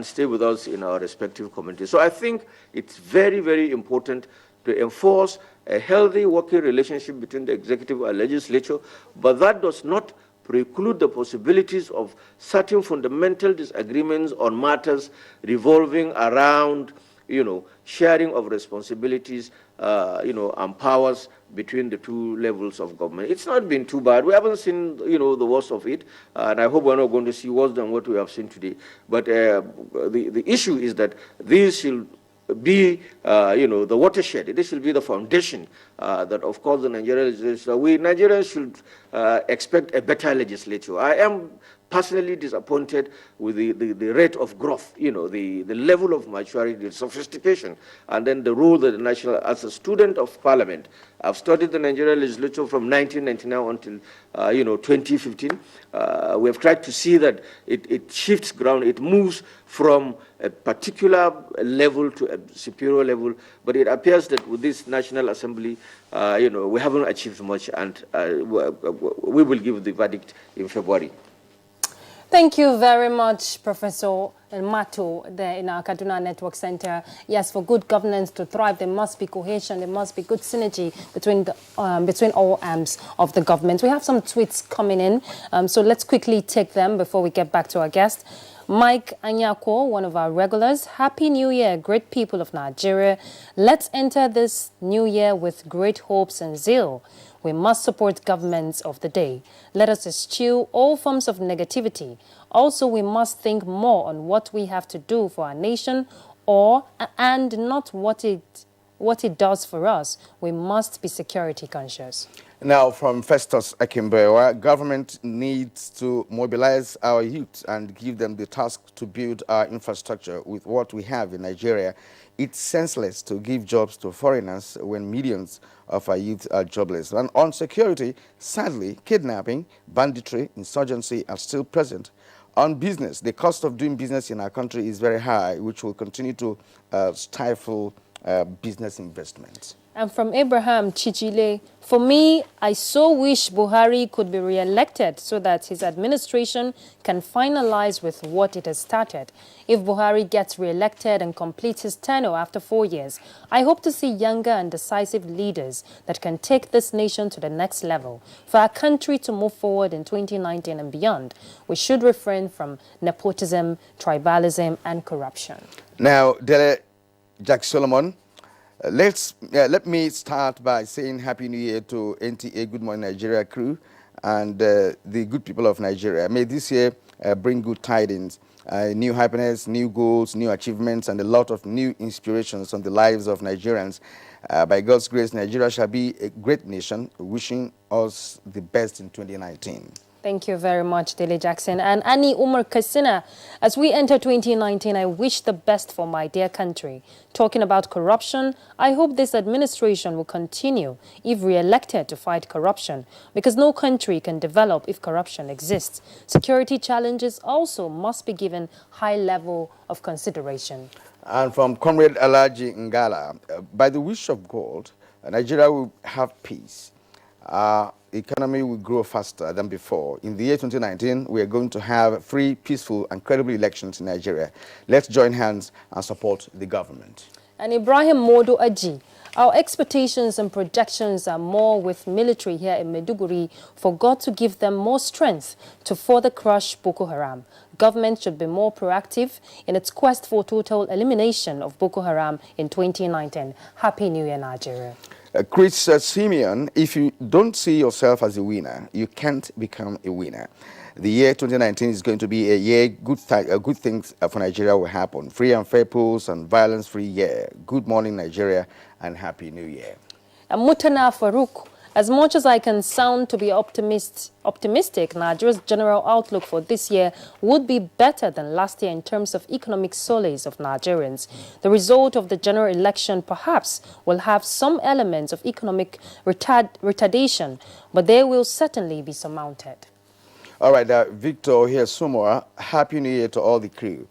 [SPEAKER 9] stay with us in our respective communities. So I think it's very, very important to enforce a healthy working relationship between the executive and legislature, but that does not preclude the possibilities of certain fundamental disagreements on matters revolving around, sharing of responsibilities, and powers between the two levels of government. It's not been too bad. We haven't seen, the worst of it, and I hope we're not going to see worse than what we have seen today. But the issue is that these should be, the watershed. This will be the foundation that, of course, the Nigerian legislature, we Nigerians should expect a better legislature. I am personally disappointed with the rate of growth, the level of maturity, the sophistication, and then the role that the national, as a student of parliament, I've studied the Nigerian legislature from 1999 until, 2015. We have tried to see that it shifts ground, it moves from a particular level to a superior level, but it appears that with this National Assembly, we haven't achieved much, and we will give the verdict in February.
[SPEAKER 10] Thank you very much, Professor Mato, there in our Kaduna Network Center. Yes, for good governance to thrive, there must be cohesion, there must be good synergy between all arms of the government. We have some tweets coming in, so let's quickly take them before we get back to our guest. Mike Anyako, one of our regulars, Happy New Year, great people of Nigeria. Let's enter this new year with great hopes and zeal. We must support governments of the day. Let us eschew all forms of negativity. Also, we must think more on what we have to do for our nation and not what it does for us. We must be security conscious.
[SPEAKER 12] Now, from Festus Akimbewa, government needs to mobilize our youth and give them the task to build our infrastructure with what we have in Nigeria. It's senseless to give jobs to foreigners when millions of our youth are jobless. And on security, sadly, kidnapping, banditry, insurgency are still present. On business, the cost of doing business in our country is very high, which will continue to stifle business investment.
[SPEAKER 10] And from Abraham Chichile, for me, I so wish Buhari could be re-elected so that his administration can finalize with what it has started. If Buhari gets re-elected and completes his tenure after 4 years, I hope to see younger and decisive leaders that can take this nation to the next level. For our country to move forward in 2019 and beyond, we should refrain from nepotism, tribalism, and corruption.
[SPEAKER 12] Now, Dele Jack Solomon, let me start by saying Happy New Year to NTA Good Morning Nigeria crew and the good people of Nigeria. May this year bring good tidings, new happiness, new goals, new achievements, and a lot of new inspirations on the lives of Nigerians. By God's grace, Nigeria shall be a great nation, wishing us the best in 2019.
[SPEAKER 10] Thank you very much, Dele Jackson. And Annie Umar Kasina, as we enter 2019, I wish the best for my dear country. Talking about corruption, I hope this administration will continue, if re-elected, to fight corruption, because no country can develop if corruption exists. Security challenges also must be given high level of consideration.
[SPEAKER 12] And from Comrade Alaji Ngala, by the wish of God, Nigeria will have peace. Economy will grow faster than before. In the year 2019, we are going to have free, peaceful, and credible elections in Nigeria. Let's join hands and support the government.
[SPEAKER 10] And Ibrahim Modo Aji, our expectations and projections are more with military here in Maiduguri for God to give them more strength to further crush Boko Haram. Government should be more proactive in its quest for total elimination of Boko Haram in 2019. Happy New Year, Nigeria.
[SPEAKER 12] Chris Simeon, if you don't see yourself as a winner, you can't become a winner. The year 2019 is going to be a year good things for Nigeria will happen. Free and fair polls and violence-free year. Good morning, Nigeria, and Happy New Year.
[SPEAKER 10] Mutana Farouk, as much as I can sound to be optimistic, Nigeria's general outlook for this year would be better than last year in terms of economic solace of Nigerians. The result of the general election perhaps will have some elements of economic retardation, but they will certainly be surmounted.
[SPEAKER 12] All right, Victor here, Sumora, Happy New Year to all the crew.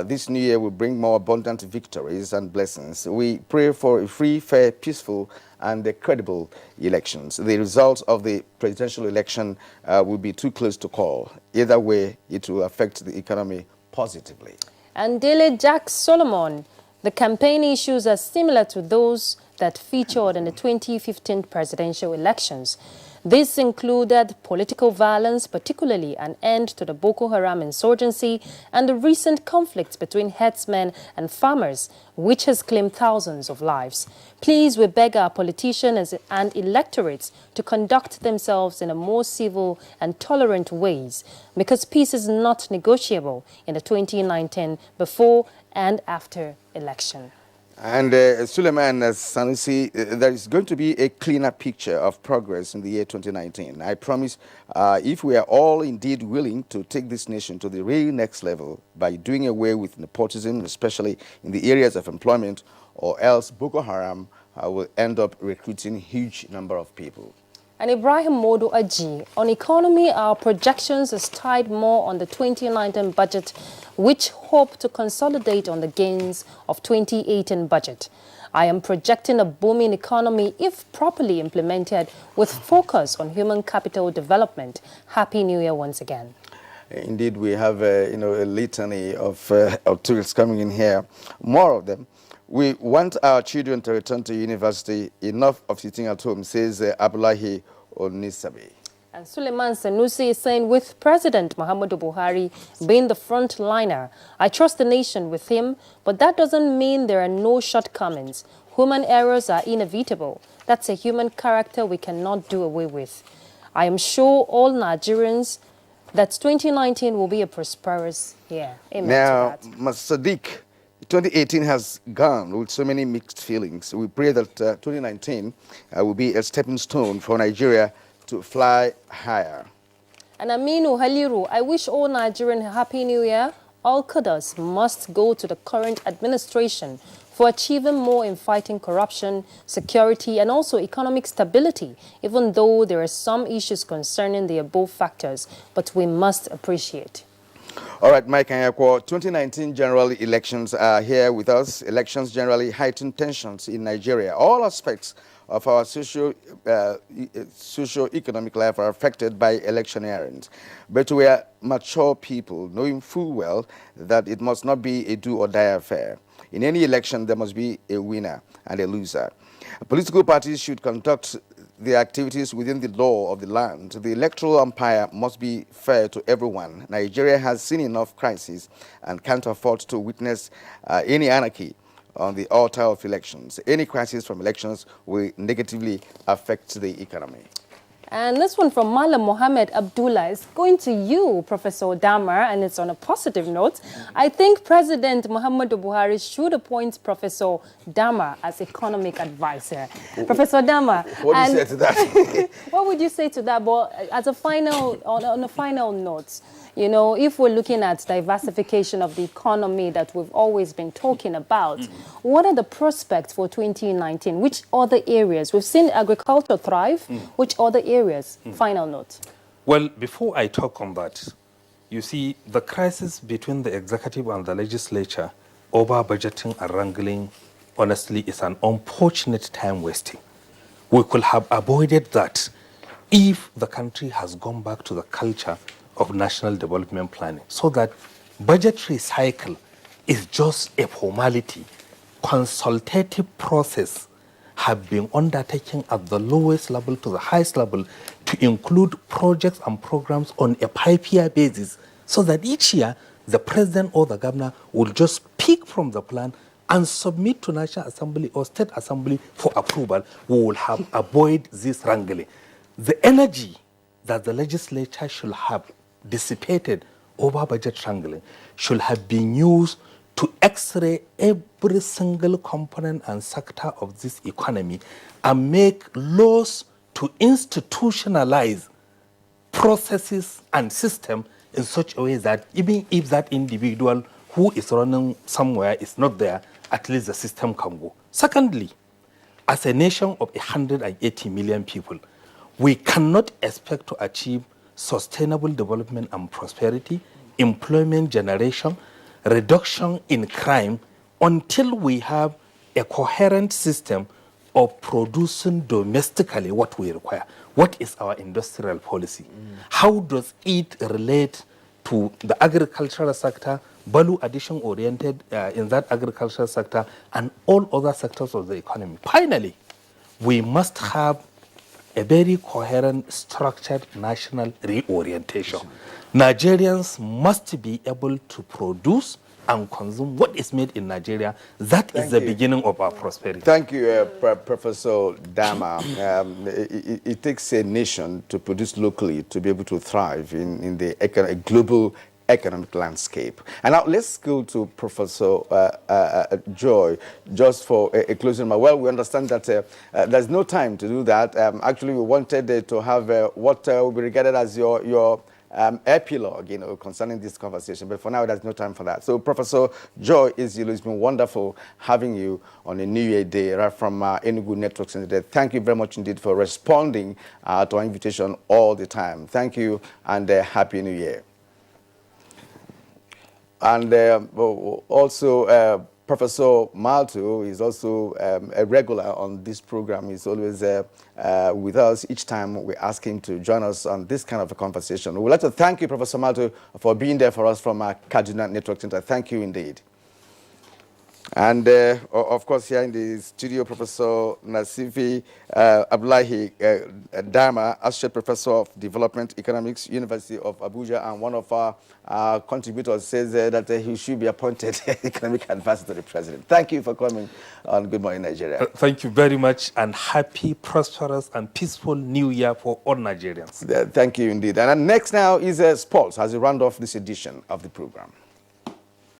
[SPEAKER 12] This new year will bring more abundant victories and blessings. We pray for a free, fair, peaceful, and credible elections. The results of the presidential election will be too close to call. Either way, it will affect the economy positively.
[SPEAKER 10] And Dele Jack Solomon, the campaign issues are similar to those that featured in the 2015 presidential elections. This included political violence, particularly an end to the Boko Haram insurgency and the recent conflicts between herdsmen and farmers, which has claimed thousands of lives. Please, we beg our politicians and electorates to conduct themselves in a more civil and tolerant ways, because peace is not negotiable in the 2019 before and after election.
[SPEAKER 12] And Suleiman Sanusi, there is going to be a cleaner picture of progress in the year 2019. I promise, if we are all indeed willing to take this nation to the real next level by doing away with nepotism, especially in the areas of employment, or else Boko Haram will end up recruiting huge number of people.
[SPEAKER 10] And Ibrahim Modo Aji, on economy, our projections is tied more on the 2019 budget, which hope to consolidate on the gains of 2018 budget. I am projecting a booming economy if properly implemented with focus on human capital development. Happy New Year once again.
[SPEAKER 12] Indeed, we have a litany of tourists coming in here, more of them. We want our children to return to university. Enough of sitting at home, says Abdullahi Onisabi.
[SPEAKER 10] And Suleiman Sanusi is saying, with President Muhammadu Buhari being the front liner, I trust the nation with him, but that doesn't mean there are no shortcomings. Human errors are inevitable. That's a human character we cannot do away with. I am sure all Nigerians that 2019 will be a prosperous year. Amen.
[SPEAKER 12] Now, Sadiq, 2018 has gone with so many mixed feelings. We pray that 2019 will be a stepping stone for Nigeria to fly higher.
[SPEAKER 10] And Aminu Haliru, I wish all Nigerians a Happy New Year. All kudos must go to the current administration for achieving more in fighting corruption, security, and also economic stability, even though there are some issues concerning the above factors, but we must appreciate.
[SPEAKER 12] All right, Mike Anyakwo, 2019 general elections are here with us. Elections generally heighten tensions in Nigeria. All aspects of our socio-economic life are affected by electioneering. But we are mature people, knowing full well that it must not be a do-or-die affair. In any election, there must be a winner and a loser. Political parties should conduct the activities within the law of the land. The electoral umpire must be fair to everyone. Nigeria has seen enough crises and can't afford to witness any anarchy on the altar of elections. Any crisis from elections will negatively affect the economy.
[SPEAKER 10] And this one from Malam Mohammed Abdullah is going to you, Professor Damar, and it's on a positive note. I think President Muhammadu Buhari should appoint Professor Damar as economic advisor. Professor Damar.
[SPEAKER 12] What do you say to that?
[SPEAKER 10] What would you say to that? But as a final, on a final note, you know, if we're looking at diversification of the economy that we've always been talking about, what are the prospects for 2019? Which other areas? We've seen agriculture thrive. Which other areas? Final note.
[SPEAKER 28] Well, before I talk on that, you see, the crisis between the executive and the legislature over budgeting and wrangling, honestly, is an unfortunate time wasting. We could have avoided that if the country has gone back to the culture of national development planning, so that budgetary cycle is just a formality. Consultative process have been undertaken at the lowest level to the highest level to include projects and programs on a 5-year basis, so that each year the president or the governor will just pick from the plan and submit to National Assembly or State Assembly for approval. We will have avoid this wrangling. The energy that the legislature should have dissipated over budget wrangling should have been used to x-ray every single component and sector of this economy and make laws to institutionalize processes and systems in such a way that even if that individual who is running somewhere is not there, at least the system can go. Secondly, as a nation of 180 million people, we cannot expect to achieve sustainable development and prosperity, employment generation, reduction in crime, until we have a coherent system of producing domestically what we require. What is our industrial policy? How does it relate to the agricultural sector, value addition oriented in that agricultural sector, and all other sectors of the economy? Finally, we must have a very coherent, structured national reorientation. Nigerians must be able to produce and consume what is made in Nigeria. That is the beginning of our prosperity.
[SPEAKER 12] Thank you, Professor Dama. It takes a nation to produce locally to be able to thrive in the global economic landscape. And now let's go to Professor Joy, just for a closing remark. Well, we understand that there's no time to do that. Actually, we wanted to have what will be regarded as your epilogue, you know, concerning this conversation. But for now, there's no time for that. So, Professor Joy Izilu, it's been wonderful having you on a New Year Day right from Enugu Network Center. Thank you very much indeed for responding to our invitation all the time. Thank you, and Happy New Year. And also, Professor Malto is also a regular on this program. He's always with us each time we ask him to join us on this kind of a conversation. We would like to thank you, Professor Malto, for being there for us from our Kaduna Network Center. Thank you indeed. And, of course, here in the studio, Professor Nasifi Abdullahi Dama, Associate Professor of Development Economics, University of Abuja, and one of our contributors says that he should be appointed Economic Advisor to the President. Thank you for coming on Good Morning Nigeria.
[SPEAKER 28] Thank you very much, and happy, prosperous, and peaceful New Year for all Nigerians.
[SPEAKER 12] Thank you indeed. And next now is sports as we round off this edition of the program.